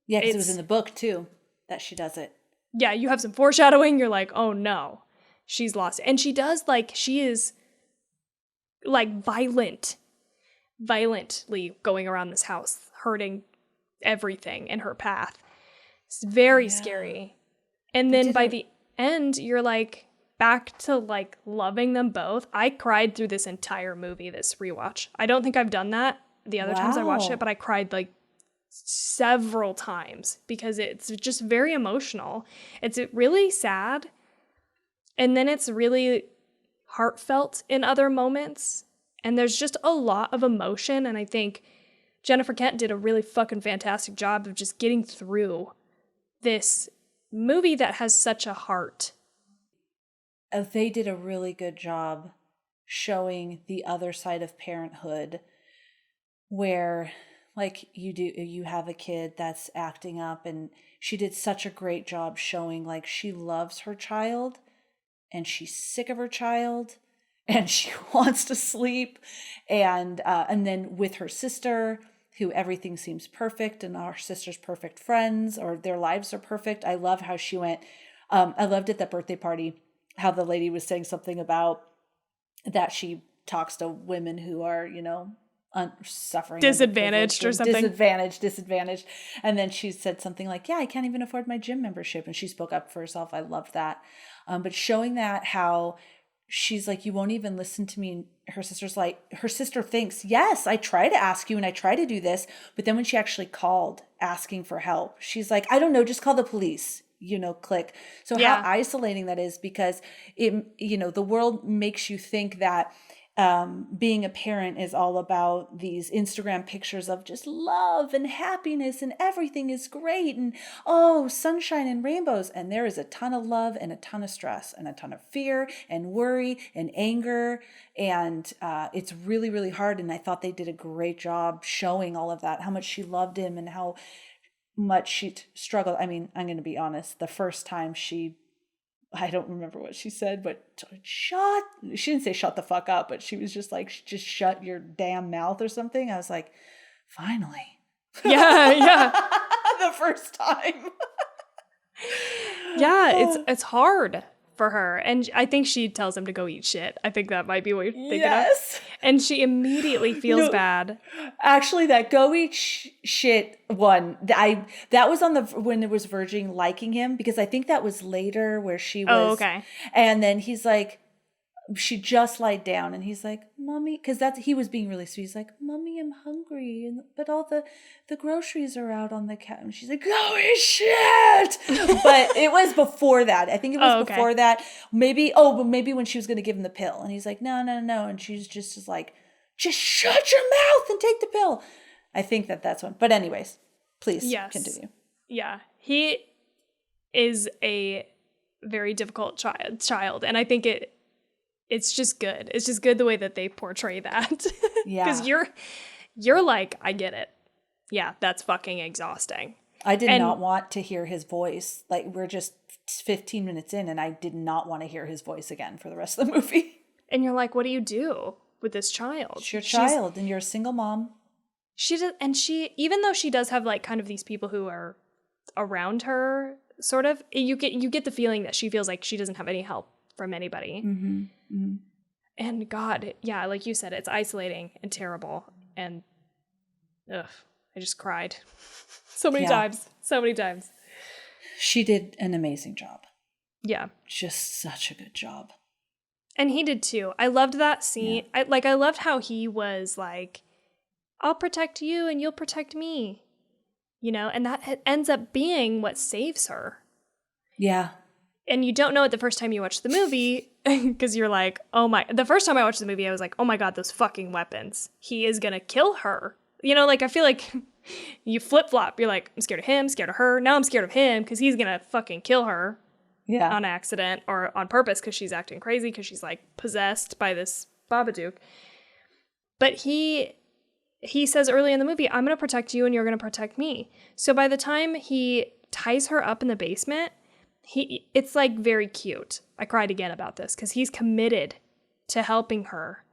Yeah, because it was in the book too that she does it. Yeah, you have some foreshadowing. You're like, oh no, she's lost it. And she does she is like violently going around this house, hurting everything in her path. It's very scary. And then by the end, you're like back to like loving them both. I cried through this entire movie, this rewatch. I don't think I've done that the other times I watched it, but I cried like several times because it's just very emotional. It's really sad. And then it's really heartfelt in other moments. And there's just a lot of emotion. And I think Jennifer Kent did a really fucking fantastic job of just getting through this movie that has such a heart. They did a really good job showing the other side of parenthood where like you have a kid that's acting up, and she did such a great job showing like she loves her child and she's sick of her child and she wants to sleep, and then with her sister, who everything seems perfect and our sister's perfect friends or their lives are perfect. I love how she went. I loved at that birthday party how the lady was saying something about that she talks to women who are, suffering, disadvantaged or something. Disadvantaged. And then she said something like, yeah, I can't even afford my gym membership. And she spoke up for herself. I loved that. But showing that how she's like, you won't even listen to me. Her sister's like, her sister thinks, yes, I try to ask you and I try to do this. But then when she actually called asking for help, she's like, I don't know, just call the police, click. So how isolating that is, because the world makes you think that being a parent is all about these Instagram pictures of just love and happiness and everything is great and sunshine and rainbows. And there is a ton of love and a ton of stress and a ton of fear and worry and anger. And it's really, really hard. And I thought they did a great job showing all of that, how much she loved him and how much she struggled. I mean, I'm going to be honest. The first time I don't remember what she said, but she didn't say shut the fuck up, but she was just like, just shut your damn mouth or something. I was like, finally. Yeah. The first time. Yeah, it's hard for her. And I think she tells him to go eat shit. I think that might be what you're thinking of. And she immediately feels bad. Actually, that go eat shit one, that was on when it was verging liking him, because I think that was later where she was. Oh, okay. And then he's like, she just lied down and he's like, Mommy, because he was being really sweet. He's like, Mommy, I'm hungry, but all the groceries are out on the counter. And she's like, go eat shit. But it was before that. I think it was before that. Maybe when she was going to give him the pill. And he's like, no. And she's just like, just shut your mouth and take the pill. I think that's one. But anyways, please continue. Yeah. He is a very difficult child. And I think it's just good. It's just good the way that they portray that. Yeah. Because you're like, I get it. Yeah, that's fucking exhausting. I did not want to hear his voice. Like, we're just 15 minutes in and I did not want to hear his voice again for the rest of the movie. And you're like, what do you do with this child? It's your child and you're a single mom. Even though she does have like kind of these people who are around her, sort of, you get the feeling that she feels like she doesn't have any help from anybody. Mm-hmm. Mm-hmm. And God, yeah, like you said, it's isolating and terrible. And I just cried so many times. She did an amazing job. Yeah. Just such a good job. And he did too. I loved that scene. Yeah. I loved how he was like, I'll protect you and you'll protect me. And that ends up being what saves her. Yeah. And you don't know it the first time you watch the movie because you're like, the first time I watched the movie, I was like, oh my God, those fucking weapons. He is going to kill her. I feel like you flip flop. You're like, I'm scared of him, scared of her. Now I'm scared of him because he's going to fucking kill her. on accident or on purpose because she's acting crazy because she's like possessed by this Babadook. But he says early in the movie, I'm going to protect you and you're going to protect me. So by the time he ties her up in the basement, it's like very cute. I cried again about this because he's committed to helping her.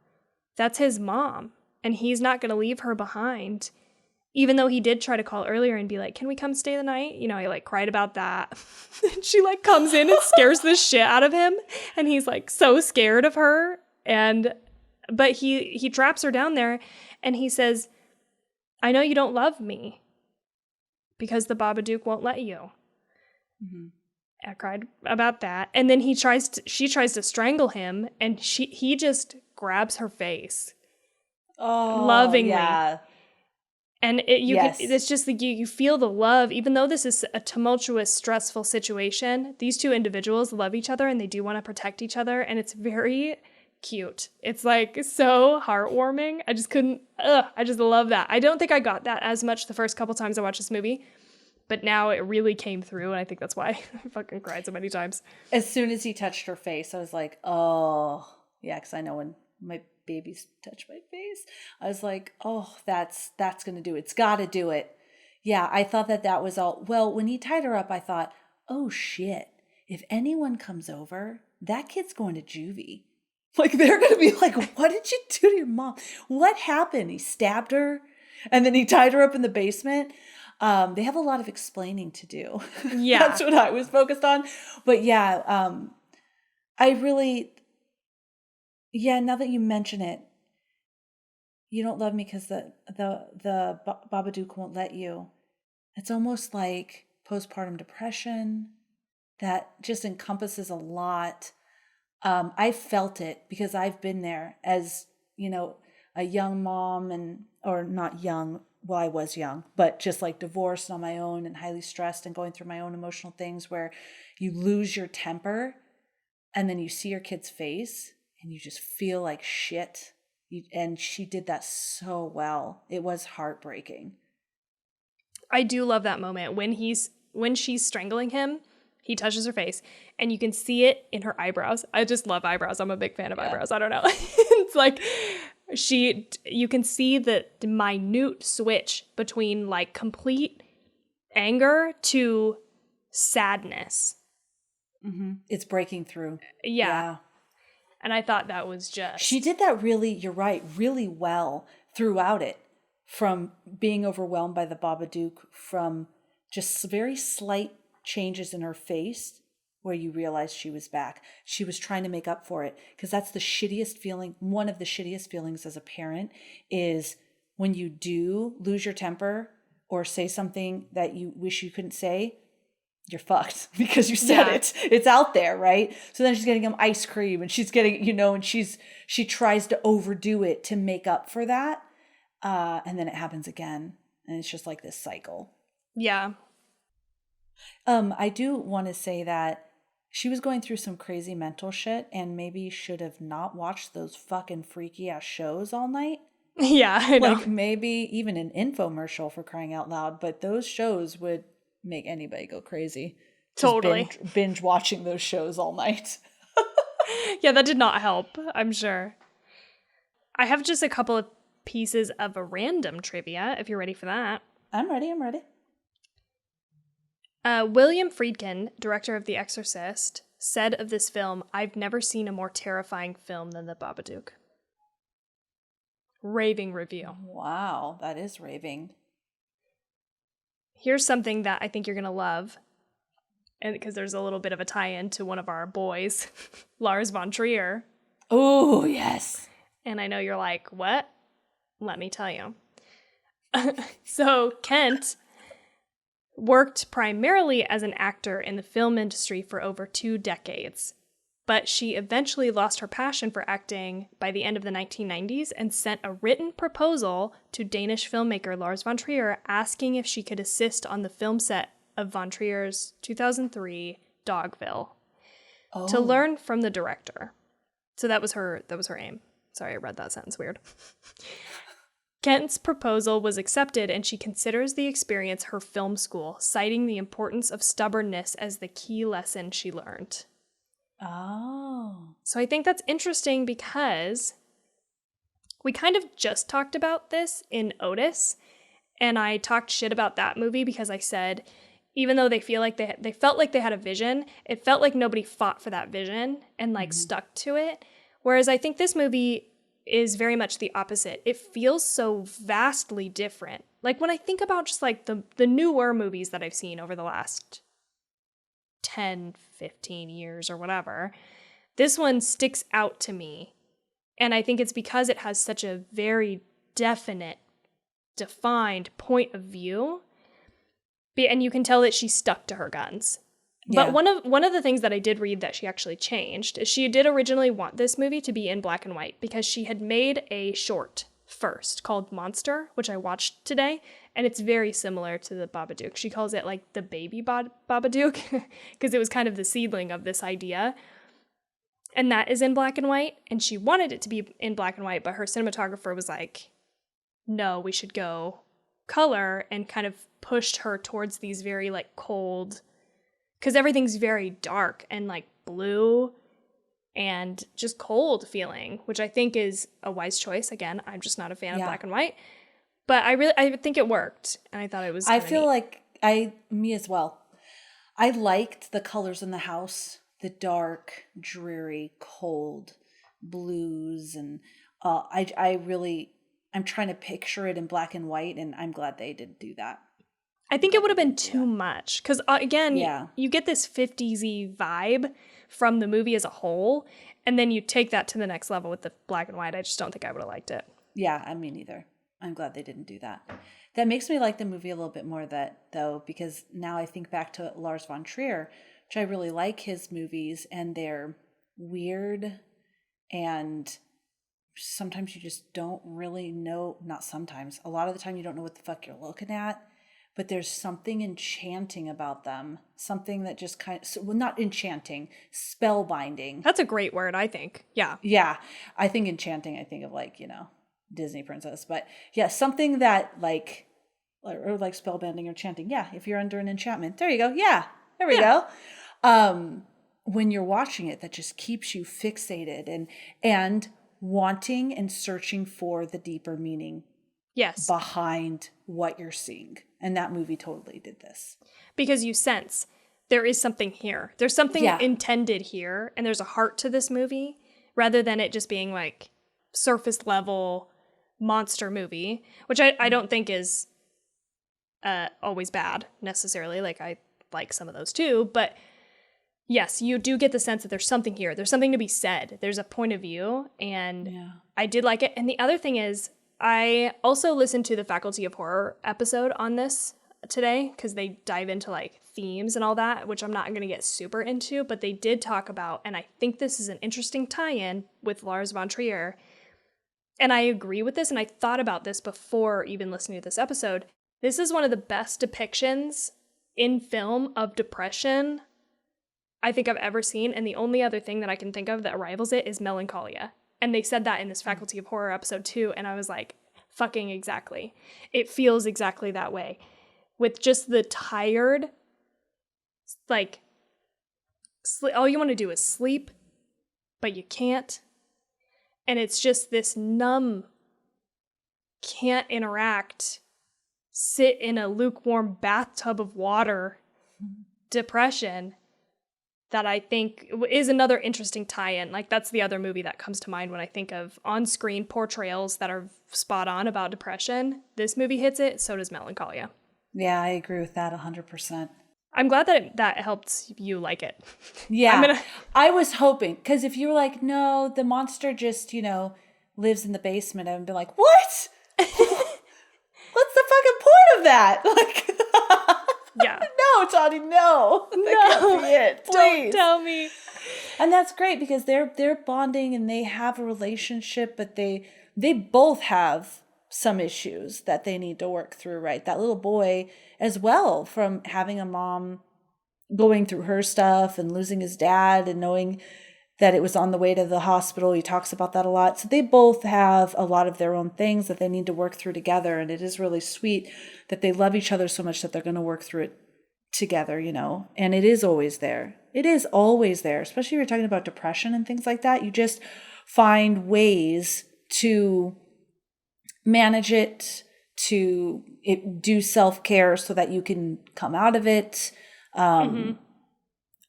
That's his mom, and he's not going to leave her behind. Even though he did try to call earlier and be like, can we come stay the night? You know, I like cried about that. She like comes in and scares the shit out of him. And he's like so scared of her. But he traps her down there and he says, I know you don't love me because the Babadook won't let you. Mm-hmm. I cried about that. And then she tries to strangle him and he just grabs her face. Oh, lovingly. Yeah. And it's just like you feel the love, even though this is a tumultuous, stressful situation. These two individuals love each other and they do want to protect each other. And it's very cute. It's like so heartwarming. I just love that. I don't think I got that as much the first couple times I watched this movie, but now it really came through. And I think that's why I fucking cried so many times. As soon as he touched her face, I was like, oh, yeah, because I know when my babies touch my face, I was like, oh, that's gonna do it. It's gotta do it. Yeah, I thought that was all. Well, when he tied her up, I thought, oh shit, if anyone comes over, that kid's going to juvie. Like, they're gonna be like, what did you do to your mom? What happened? He stabbed her and then he tied her up in the basement. They have a lot of explaining to do. Yeah. That's what I was focused on. But yeah, I really, now that you mention it, you don't love me because the Babadook won't let you. It's almost like postpartum depression that just encompasses a lot. I felt it because I've been there as, a young mom or not young. Well, I was young, but just like divorced on my own and highly stressed and going through my own emotional things where you lose your temper and then you see your kid's face and you just feel like shit. And she did that so well. It was heartbreaking. I do love that moment when she's strangling him. He touches her face and you can see it in her eyebrows. I just love eyebrows. I'm a big fan of eyebrows. I don't know. It's like you can see the minute switch between like complete anger to sadness. Mm-hmm. It's breaking through. Yeah. And I thought that was just... She did that really, you're right, really well throughout it. From being overwhelmed by the Babadook, from just very slight changes in her face where you realize she was back. She was trying to make up for it because that's the shittiest feeling. One of the shittiest feelings as a parent is when you do lose your temper or say something that you wish you couldn't say. You're fucked because you said it. It's out there, right? So then she's getting him ice cream and she's getting, and she tries to overdo it to make up for that. And then it happens again. And it's just like this cycle. Yeah. I do want to say that she was going through some crazy mental shit and maybe should have not watched those fucking freaky ass shows all night. Yeah, I know. Like maybe even an infomercial for crying out loud, but those shows would make anybody go crazy. Totally. Binge watching those shows all night. Yeah, that did not help, I'm sure. I have just a couple of pieces of a random trivia, if you're ready for that. I'm ready. William Friedkin, director of The Exorcist, said of this film, I've never seen a more terrifying film than The Babadook. Raving review. Wow, that is raving. Here's something that I think you're going to love, and because there's a little bit of a tie-in to one of our boys, Lars Von Trier. Oh, yes. And I know you're like, what? Let me tell you. So Kent worked primarily as an actor in the film industry for over 2 decades, but she eventually lost her passion for acting by the end of the 1990s and sent a written proposal to Danish filmmaker Lars Von Trier asking if she could assist on the film set of Von Trier's 2003 Dogville to learn from the director. So that was her aim. Sorry, I read that sentence weird. Kent's proposal was accepted, and she considers the experience her film school, citing the importance of stubbornness as the key lesson she learned. Oh. So I think that's interesting because we kind of just talked about this in Otis, and I talked shit about that movie because I said, even though they felt like they had a vision, it felt like nobody fought for that vision and like stuck to it. Whereas I think this movie is very much the opposite. It feels so vastly different. Like when I think about just like the newer movies that I've seen over the last 10, 15 years or whatever, this one sticks out to me. And I think it's because it has such a very definite, defined point of view. And you can tell that she stuck to her guns. Yeah. But one of the things that I did read that she actually changed is she did originally want this movie to be in black and white because she had made a short first called Monster, which I watched today, and it's very similar to the Babadook. She calls it like the baby Babadook because it was kind of the seedling of this idea. And that is in black and white, and she wanted it to be in black and white, but her cinematographer was like, no, we should go color, and kind of pushed her towards these very like cold, because everything's very dark and like blue and just cold feeling, which I think is a wise choice. Again, I'm just not a fan of black and white, but I think it worked, and I thought it was I feel neat. like me as well. I liked the colors in the house, the dark, dreary, cold blues, and I'm trying to picture it in black and white, and I'm glad they didn't do that. I think it would have been too much because, again, Yeah. you get this 50s-y vibe from the movie as a whole, and then you take that to the next level with the black and white. I just don't think I would have liked it. Yeah, I mean, neither. I'm glad they didn't do that. That makes me like the movie a little bit more, though, because now I think back to Lars Von Trier, which I really like his movies, and they're weird, and sometimes you just don't really know, not sometimes, a lot of the time you don't know what the fuck you're looking at, but there's something enchanting about them, something that just kind of, well, not enchanting, spellbinding. That's a great word, I think. Yeah. Yeah, I think enchanting, I think of like, Disney princess, but yeah, something that like, or like spellbinding or chanting. Yeah, if you're under an enchantment, there you go. Yeah, there we go. When you're watching it, that just keeps you fixated and wanting and searching for the deeper meaning behind what you're seeing. And that movie totally did this. Because you sense there is something here. There's something intended here, and there's a heart to this movie, rather than it just being like surface level monster movie, which I don't think is always bad necessarily. Like I like some of those too, but yes, you do get the sense that there's something here. There's something to be said. There's a point of view, and I did like it. And the other thing is, I also listened to the Faculty of Horror episode on this today because they dive into like themes and all that, which I'm not going to get super into, but they did talk about, and I think this is an interesting tie-in with Lars Von Trier. And I agree with this, and I thought about this before even listening to this episode. This is one of the best depictions in film of depression I think I've ever seen, and the only other thing that I can think of that rivals it is Melancholia. And they said that in this Faculty of Horror episode too, and I was like, fucking exactly. It feels exactly that way. With just the tired, like, all you want to do is sleep, but you can't. And it's just this numb, can't interact, sit in a lukewarm bathtub of water depression that I think is another interesting tie-in. Like, that's the other movie that comes to mind when I think of on-screen portrayals that are spot on about depression. This movie hits it, so does Melancholia. Yeah, I agree with that 100%. I'm glad that helped you like it. Yeah, I was hoping, because if you were like, no, the monster just, lives in the basement, I would be like, what? What's the fucking point of that? Like, yeah. No, Tawny, no. That can't be it. Please. Don't tell me. And that's great because they're bonding and they have a relationship, but they both have some issues that they need to work through, right? That little boy as well, from having a mom going through her stuff and losing his dad and knowing that it was on the way to the hospital. He talks about that a lot. So they both have a lot of their own things that they need to work through together. And it is really sweet that they love each other so much that they're going to work through it together, and it is always there. It is always there, especially if you're talking about depression and things like that. You just find ways to manage it, to do self-care so that you can come out of it.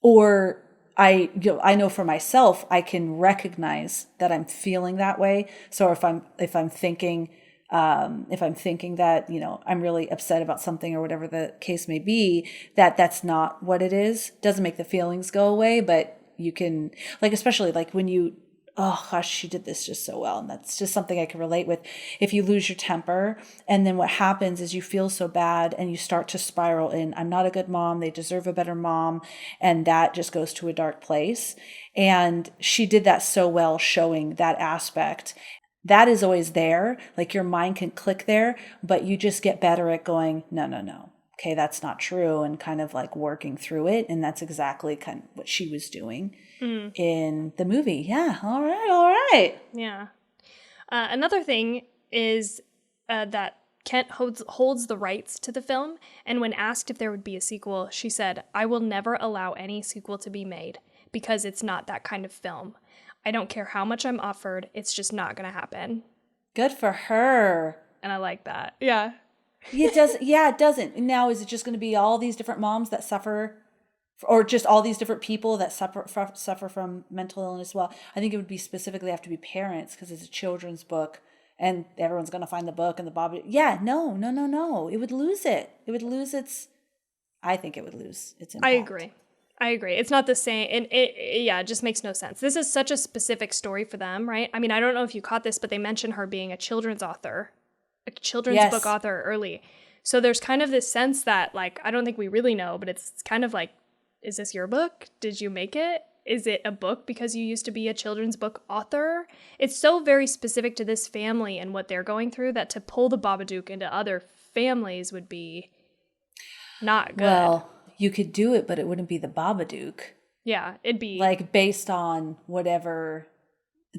Or I know for myself, I can recognize that I'm feeling that way. So if I'm thinking that, I'm really upset about something or whatever the case may be, that's not what it is. Doesn't make the feelings go away, but you can, like, especially like when you, oh gosh, she did this just so well. And that's just something I can relate with. If you lose your temper, and then what happens is you feel so bad and you start to spiral in, I'm not a good mom, they deserve a better mom. And that just goes to a dark place. And she did that so well, showing that aspect. That is always there. Like your mind can click there, but you just get better at going, no. Okay, that's not true. And kind of like working through it. And that's exactly kind of what she was doing in the movie. Yeah. All right. Yeah. Another thing is that Kent holds the rights to the film. And when asked if there would be a sequel, she said, "I will never allow any sequel to be made because it's not that kind of film. I don't care how much I'm offered. It's just not going to happen." Good for her. And I like that. Yeah. It does. Yeah, it doesn't. Now, is it just going to be all these different moms that suffer, or just all these different people that suffer from mental illness? Well, I think it would be specifically have to be parents because it's a children's book and everyone's going to find the book and the Babadook. Yeah, no. It would lose it. It would lose its, I think it would lose its impact. I agree. It's not the same. And it just makes no sense. This is such a specific story for them, right? I mean, I don't know if you caught this, but they mentioned her being a children's author, a children's book author early. So there's kind of this sense that, like, I don't think we really know, but it's kind of like, is this your book? Did you make it? Is it a book because you used to be a children's book author? It's so very specific to this family and what they're going through that to pull the Babadook into other families would be not good. Well, you could do it, but it wouldn't be the Babadook. Yeah, it'd be like based on whatever,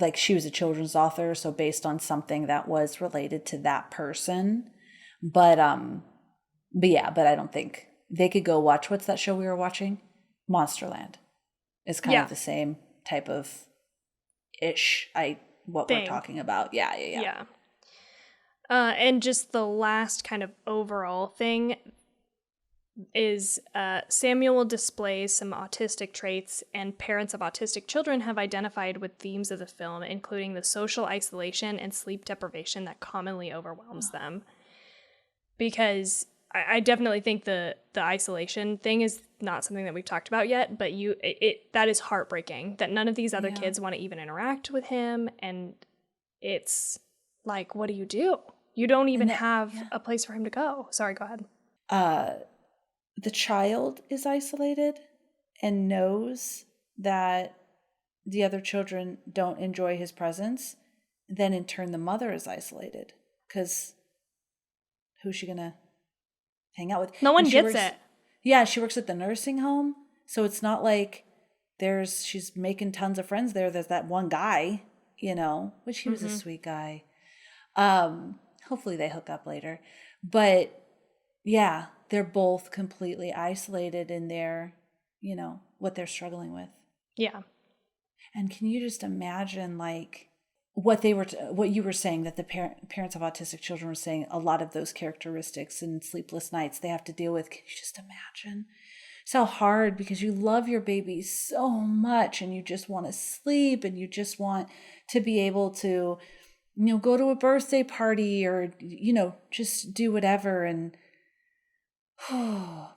like she was a children's author, so based on something that was related to that person. But I don't think they could go watch, what's that show we were watching? Monsterland. It's kind of the same type of ish, what we're talking about. Yeah. And just the last kind of overall thing is Samuel displays some autistic traits, and parents of autistic children have identified with themes of the film, including the social isolation and sleep deprivation that commonly overwhelms them. Because I definitely think the isolation thing is not something that we've talked about yet, but that is heartbreaking that none of these other kids want to even interact with him, and it's like, what do? You don't even have a place for him to go. Sorry, go ahead. The child is isolated and knows that the other children don't enjoy his presence. Then in turn, the mother is isolated because who's she going to hang out with? No one gets it. Yeah, she works at the nursing home. So it's not like she's making tons of friends there. There's that one guy, which he was a sweet guy. Hopefully they hook up later. But yeah, they're both completely isolated in their, what they're struggling with. Yeah. And can you just imagine, like, what you were saying, that the parents of autistic children were saying, a lot of those characteristics and sleepless nights they have to deal with. Can you just imagine? It's so hard because you love your baby so much and you just want to sleep and you just want to be able to, go to a birthday party or, just do whatever. And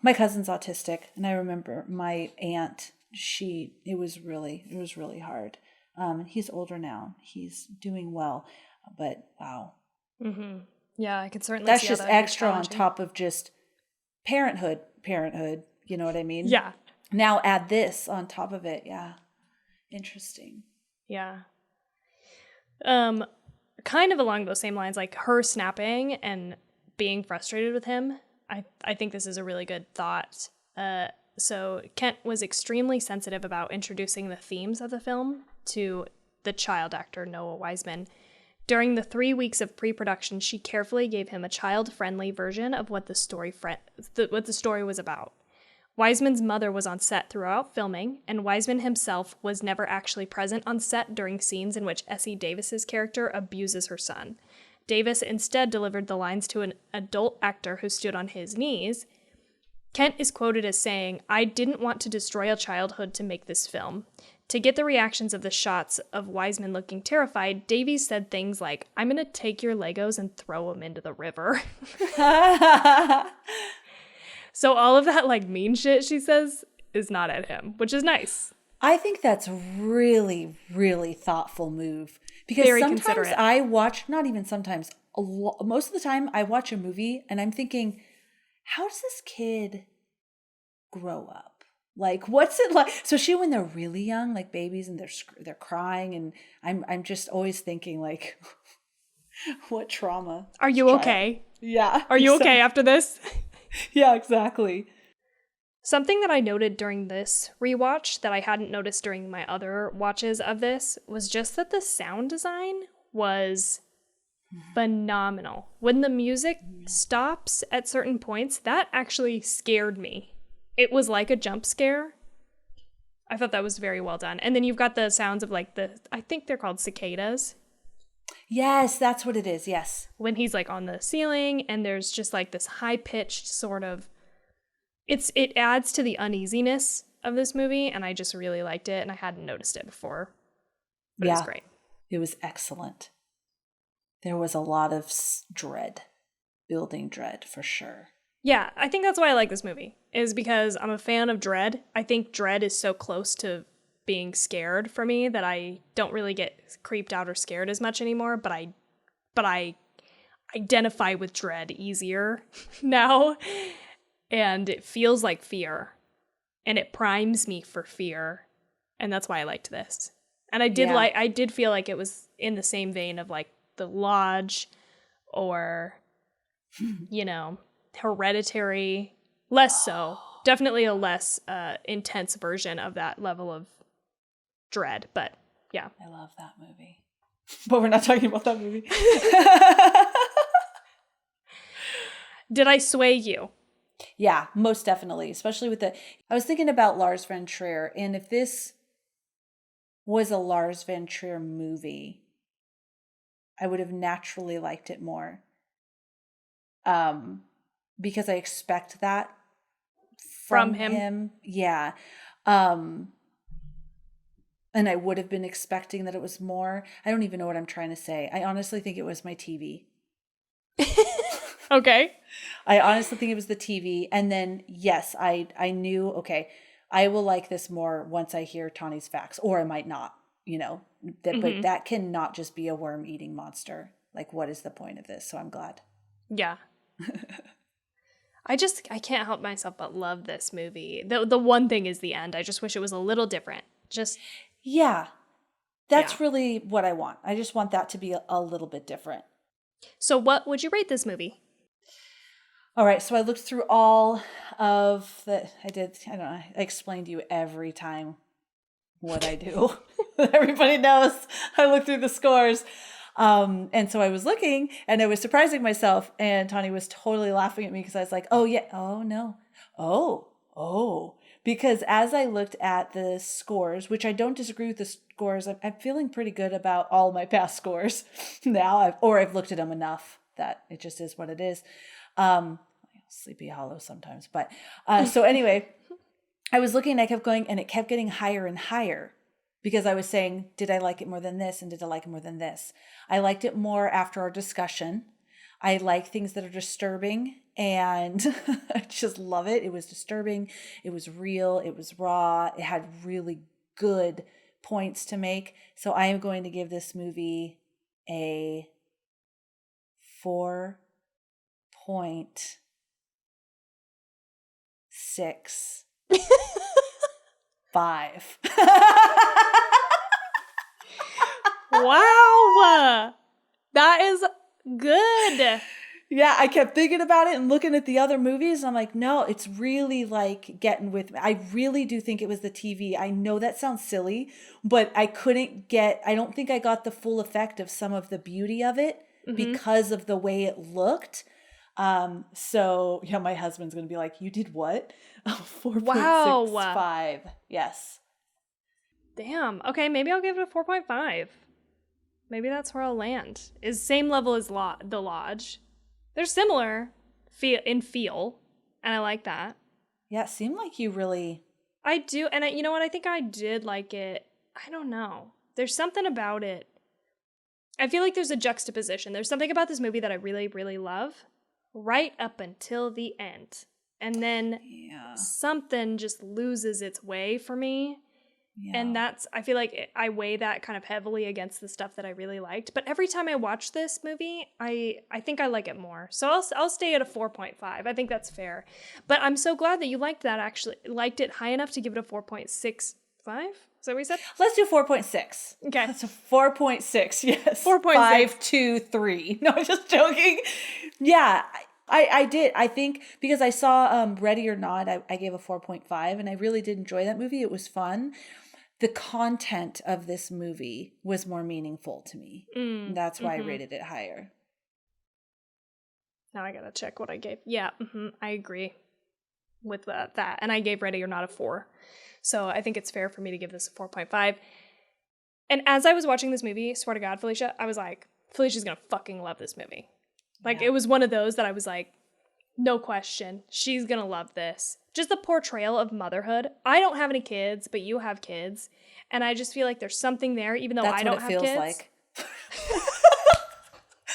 my cousin's autistic, and I remember my aunt, it was really hard. He's older now. He's doing well, but wow. Mm-hmm. Yeah, I can certainly that's see just that extra on top of just parenthood, you know what I mean? Yeah. Now add this on top of it. Yeah. Interesting. Yeah. Kind of along those same lines, like her snapping and being frustrated with him. I think this is a really good thought. So Kent was extremely sensitive about introducing the themes of the film to the child actor, Noah Wiseman. During the 3 weeks of pre-production, she carefully gave him a child-friendly version of what the story was about. Wiseman's mother was on set throughout filming, and Wiseman himself was never actually present on set during scenes in which Essie Davis's character abuses her son. Davis instead delivered the lines to an adult actor who stood on his knees. Kent is quoted as saying, "I didn't want to destroy a childhood to make this film." To get the reactions of the shots of Wiseman looking terrified, Davies said things like, "I'm going to take your Legos and throw them into the river." So all of that like mean shit she says is not at him, which is nice. I think that's really, really thoughtful move. Because Very sometimes considerate. I watch, not even sometimes, most of the time I watch a movie and I'm thinking, how does this kid grow up? Like, what's it like? Especially when they're really young, like babies, and they're crying, and I'm just always thinking like, what trauma? Are you okay? Yeah. Are you okay after this? Yeah, exactly. Something that I noted during this rewatch that I hadn't noticed during my other watches of this was just that the sound design was phenomenal. When the music stops at certain points, that actually scared me. It was like a jump scare. I thought that was very well done. And then you've got the sounds of like I think they're called cicadas. Yes, that's what it is. Yes. When he's like on the ceiling and there's just like this high-pitched sort of, it adds to the uneasiness of this movie, and I just really liked it, and I hadn't noticed it before. But it was great. It was excellent. There was a lot of dread, building dread for sure. Yeah, I think that's why I like this movie, is because I'm a fan of dread. I think dread is so close to being scared for me that I don't really get creeped out or scared as much anymore, but I identify with dread easier now, and it feels like fear, and it primes me for fear, and that's why I liked this. And I did feel like it was in the same vein of like The Lodge or Hereditary. Less so. Definitely a less intense version of that level of dread, but yeah. I love that movie. But we're not talking about that movie. Did I sway you? Yeah, most definitely. Especially with I was thinking about Lars Von Trier, and if this was a Lars Von Trier movie, I would have naturally liked it more. Because I expect that from him. Yeah. And I would have been expecting that it was more. I don't even know what I'm trying to say. I honestly think it was my TV. Okay. I honestly think it was the TV. And then, yes, I knew, okay, I will like this more once I hear Tawny's facts, or I might not, but that cannot just be a worm-eating monster. Like, what is the point of this? So I'm glad. Yeah. I can't help myself but love this movie. The one thing is the end. I just wish it was a little different. Yeah. That's really what I want. I just want that to be a little bit different. So what would you rate this movie? All right. So I looked through all of I don't know. I explain to you every time what I do. Everybody knows I look through the scores. And so I was looking and I was surprising myself, and Tawny was totally laughing at me because I was like, oh yeah. Oh no. Oh, because as I looked at the scores, which I don't disagree with the scores, I'm feeling pretty good about all my past scores now. I've looked at them enough that it just is what it is. Sleepy Hollow sometimes, but, so anyway, I was looking and I kept going and it kept getting higher and higher. Because I was saying, did I like it more than this? And did I like it more than this? I liked it more after our discussion. I like things that are disturbing, and I just love it. It was disturbing. It was real. It was raw. It had really good points to make. So I am going to give this movie a 4.65. Wow. That is good. Yeah, I kept thinking about it and looking at the other movies. And I'm like, no, it's really like getting with me. I really do think it was the TV. I know that sounds silly, but I don't think I got the full effect of some of the beauty of it because of the way it looked. So yeah, my husband's going to be like, you did what? 4.65. Yes. Damn. Okay, maybe I'll give it a 4.5. Maybe that's where I'll land. Is same level as The Lodge. They're similar in feel, and I like that. Yeah, it seemed like you really... I do, and you know what? I think I did like it. I don't know. There's something about it. I feel like there's a juxtaposition. There's something about this movie that I really, really love right up until the end. And then something just loses its way for me. Yeah. And I feel like I weigh that kind of heavily against the stuff that I really liked. But every time I watch this movie, I think I like it more. So I'll stay at a 4.5. I think that's fair. But I'm so glad that you liked it high enough to give it a 4.65. Is that what we said? Let's do 4.6. Okay. That's a 4.6, yes. 4.6. 5, 2, 3. No, I'm just joking. Yeah, I did. I think because I saw Ready or Not, I gave a 4.5, and I really did enjoy that movie. It was fun. The content of this movie was more meaningful to me. That's why I rated it higher. Now I gotta check what I gave. Yeah, I agree with that. And I gave Ready or Not a 4. So I think it's fair for me to give this a 4.5. And as I was watching this movie, swear to God, Felicia, I was like, Felicia's gonna fucking love this movie. Like, it was one of those that I was like, no question, she's gonna love this. Just the portrayal of motherhood. I don't have any kids, but you have kids. And I just feel like there's something there, even though I don't have kids. That's what it feels like.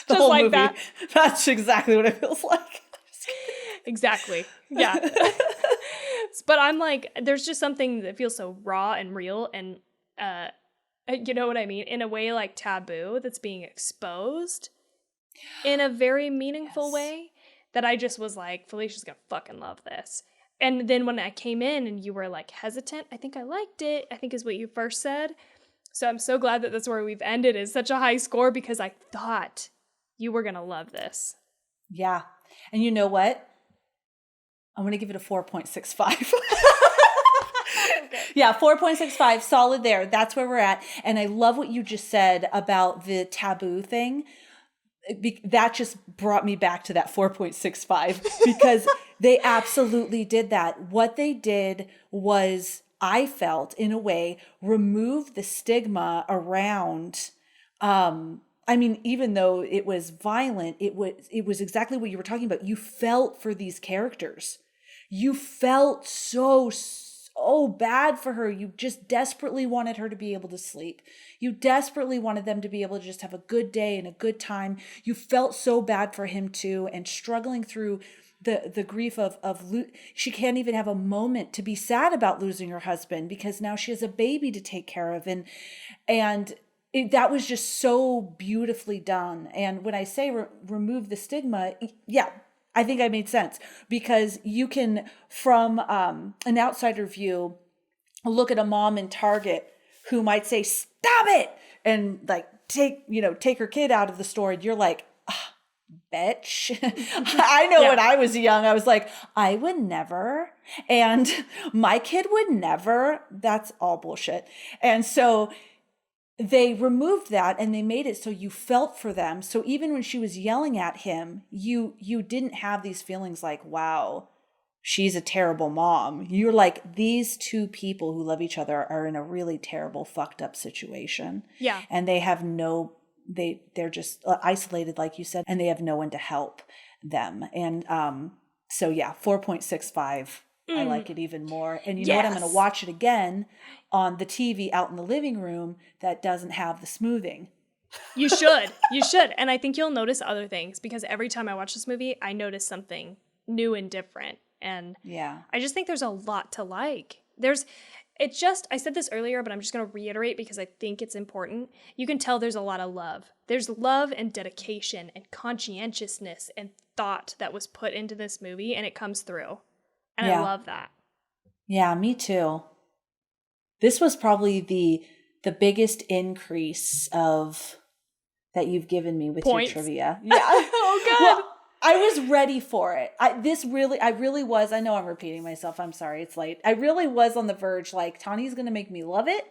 The whole movie. That. That's exactly what it feels like. Exactly. Yeah. But I'm like, there's just something that feels so raw and real and, you know what I mean? In a way like taboo that's being exposed in a very meaningful way that I just was like, Felicia's gonna fucking love this. And then when I came in and you were like hesitant, I think I liked it, I think is what you first said. So I'm so glad that that's where we've ended is such a high score because I thought you were gonna love this. Yeah. And you know what? I'm going to give it a 4.65. Okay. Yeah, 4.65, solid there. That's where we're at. And I love what you just said about the taboo thing. That just brought me back to that 4.65 because they absolutely did that. What they did was, I felt, in a way, remove the stigma around, I mean, even though it was violent, it was exactly what you were talking about. You felt for these characters. You felt so bad for her. You just desperately wanted her to be able to sleep. You desperately wanted them to be able to just have a good day and a good time. You felt so bad for him too, and struggling through the grief of she can't even have a moment to be sad about losing her husband because now she has a baby to take care of, and that was just so beautifully done. And when I say remove the stigma, yeah, I think I made sense because you can, from an outsider view, look at a mom in Target who might say, "Stop it," and like take her kid out of the store, and you're like, bitch. I know when I was young, I was like, I would never, and my kid would never. That's all bullshit. And so they removed that and they made it so you felt for them. So even when she was yelling at him, you didn't have these feelings like, wow, she's a terrible mom. You're like, these two people who love each other are in a really terrible, fucked up situation. Yeah. And they have they're just isolated, like you said, and they have no one to help them. And so yeah, 4.65. I like it even more. And you know what? I'm going to watch it again on the TV out in the living room that doesn't have the smoothing. You should. You should. And I think you'll notice other things because every time I watch this movie, I notice something new and different. And I just think there's a lot to like. I said this earlier, but I'm just going to reiterate because I think it's important. You can tell there's a lot of love. There's love and dedication and conscientiousness and thought that was put into this movie, and it comes through. And I love that. Yeah, me too. This was probably the biggest increase that you've given me with points. Your trivia. Yeah. Oh, God. I was ready for it. I really was. I know I'm repeating myself. I'm sorry. It's late. I really was on the verge. Like, Tawny's going to make me love it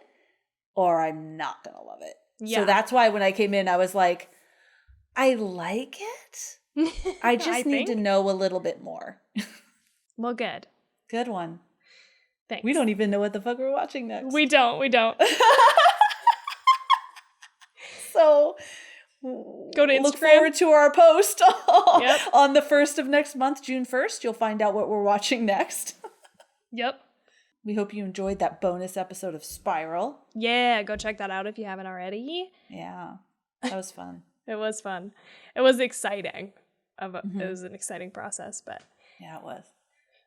or I'm not going to love it. Yeah. So that's why when I came in, I was like, I like it. I just need to know a little bit more. Well, good. Good one. Thanks. We don't even know what the fuck we're watching next. We don't. So go to Instagram. Look forward to our post on the 1st of next month, June 1st. You'll find out what we're watching next. Yep. We hope you enjoyed that bonus episode of Spiral. Yeah, go check that out if you haven't already. Yeah, that was fun. It was fun. It was exciting. It was an exciting process, but... Yeah, it was.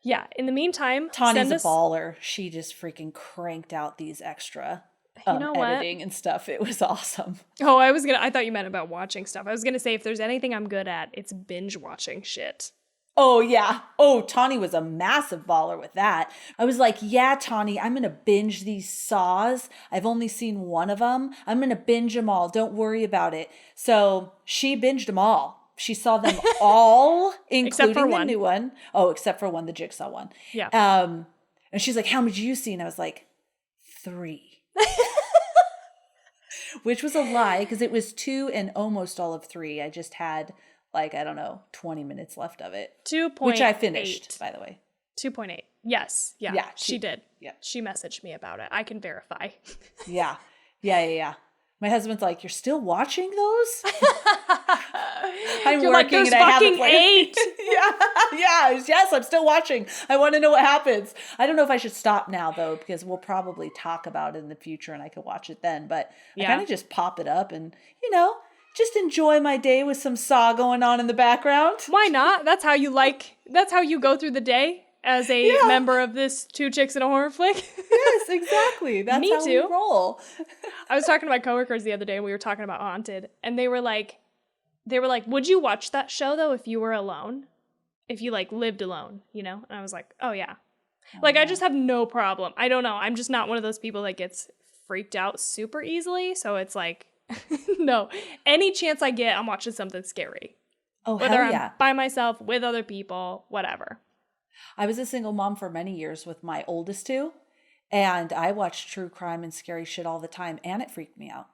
Yeah, in the meantime, Tawny's a baller. She just freaking cranked out these extra editing and stuff. It was awesome. Oh, I thought you meant about watching stuff. I was gonna say, if there's anything I'm good at, it's binge watching shit. Oh, yeah. Oh, Tawny was a massive baller with that. I was like, yeah, Tawny, I'm going to binge these Saws. I've only seen one of them. I'm going to binge them all. Don't worry about it. So she binged them all. She saw them all, including the new one. Oh, except for one, the Jigsaw one. Yeah. And she's like, how many did you see? And I was like, 3. Which was a lie because it was 2 and almost all of 3. I just had... 20 minutes left of it. 2.8. Which I finished, by the way. 2.8. Yes. Yeah. Yeah. She did. Yeah. She messaged me about it. I can verify. Yeah. My husband's like, you're still watching those? I'm You're working like, there's and I haven't fucking 8. Yes, I'm still watching. I want to know what happens. I don't know if I should stop now, though, because we'll probably talk about it in the future and I could watch it then. But I kind of just pop it up and, just enjoy my day with some Saw going on in the background. Why not? That's how you go through the day as a member of this Two Chicks and a Horror Flick. Yes, exactly. That's how we roll. I was talking to my coworkers the other day and we were talking about Haunted and they were like, would you watch that show though if you were alone? If you lived alone, And I was like, oh yeah. I just have no problem. I don't know. I'm just not one of those people that gets freaked out super easily. So it's like, no, any chance I get, I'm watching something scary. Oh, whether hell yeah. I'm by myself, with other people, whatever. I was a single mom for many years with my oldest 2, and I watched true crime and scary shit all the time, and it freaked me out.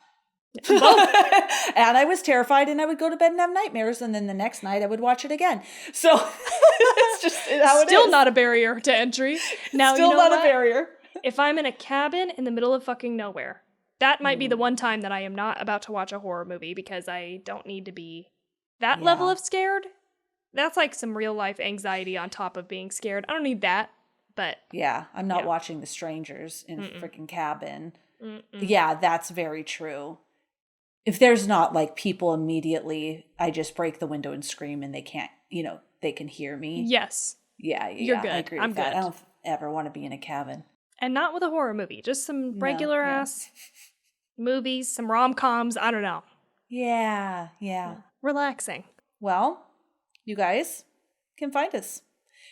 And I was terrified, and I would go to bed and have nightmares, and then the next night I would watch it again. So it's just how it is. Still not a barrier to entry. Now, Still not a barrier. If I'm in a cabin in the middle of fucking nowhere, that might be the one time that I am not about to watch a horror movie because I don't need to be that level of scared. That's some real life anxiety on top of being scared. I don't need that, but... Yeah, I'm not watching The Strangers in a freaking cabin. Yeah, that's very true. If there's not people immediately, I just break the window and scream and they can't, they can hear me. Yes. Yeah, You're good. I agree with that. I don't ever want to be in a cabin. And not with a horror movie, just some regular ass movies, some rom-coms, I don't know. Yeah. Relaxing. Well, you guys can find us.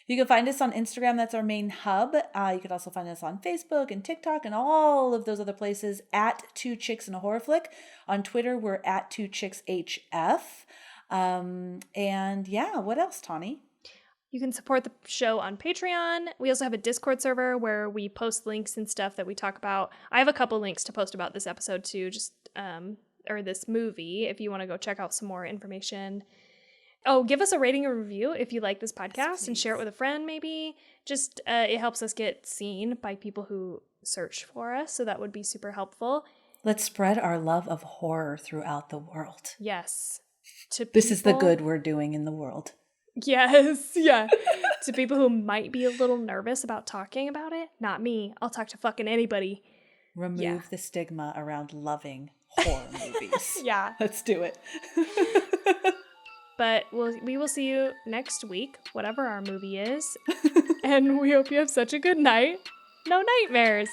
You can find us on Instagram. That's our main hub. You can also find us on Facebook and TikTok and all of those other places at Two Chicks and a Horror Flick. On Twitter, we're at 2ChicksHF. And yeah, what else, Tawny? You can support the show on Patreon. We also have a Discord server where we post links and stuff that we talk about. I have a couple links to post about this episode too, or this movie, if you want to go check out some more information. Oh, give us a rating or review if you like this podcast and share it with a friend maybe. Just, it helps us get seen by people who search for us, so that would be super helpful. Let's spread our love of horror throughout the world. Yes. This is the good we're doing in the world. Yes, yeah. To people who might be a little nervous about talking about it, not me. I'll talk to fucking anybody. Remove the stigma around loving horror movies. Yeah. Let's do it. But we will see you next week, whatever our movie is. And we hope you have such a good night. No nightmares.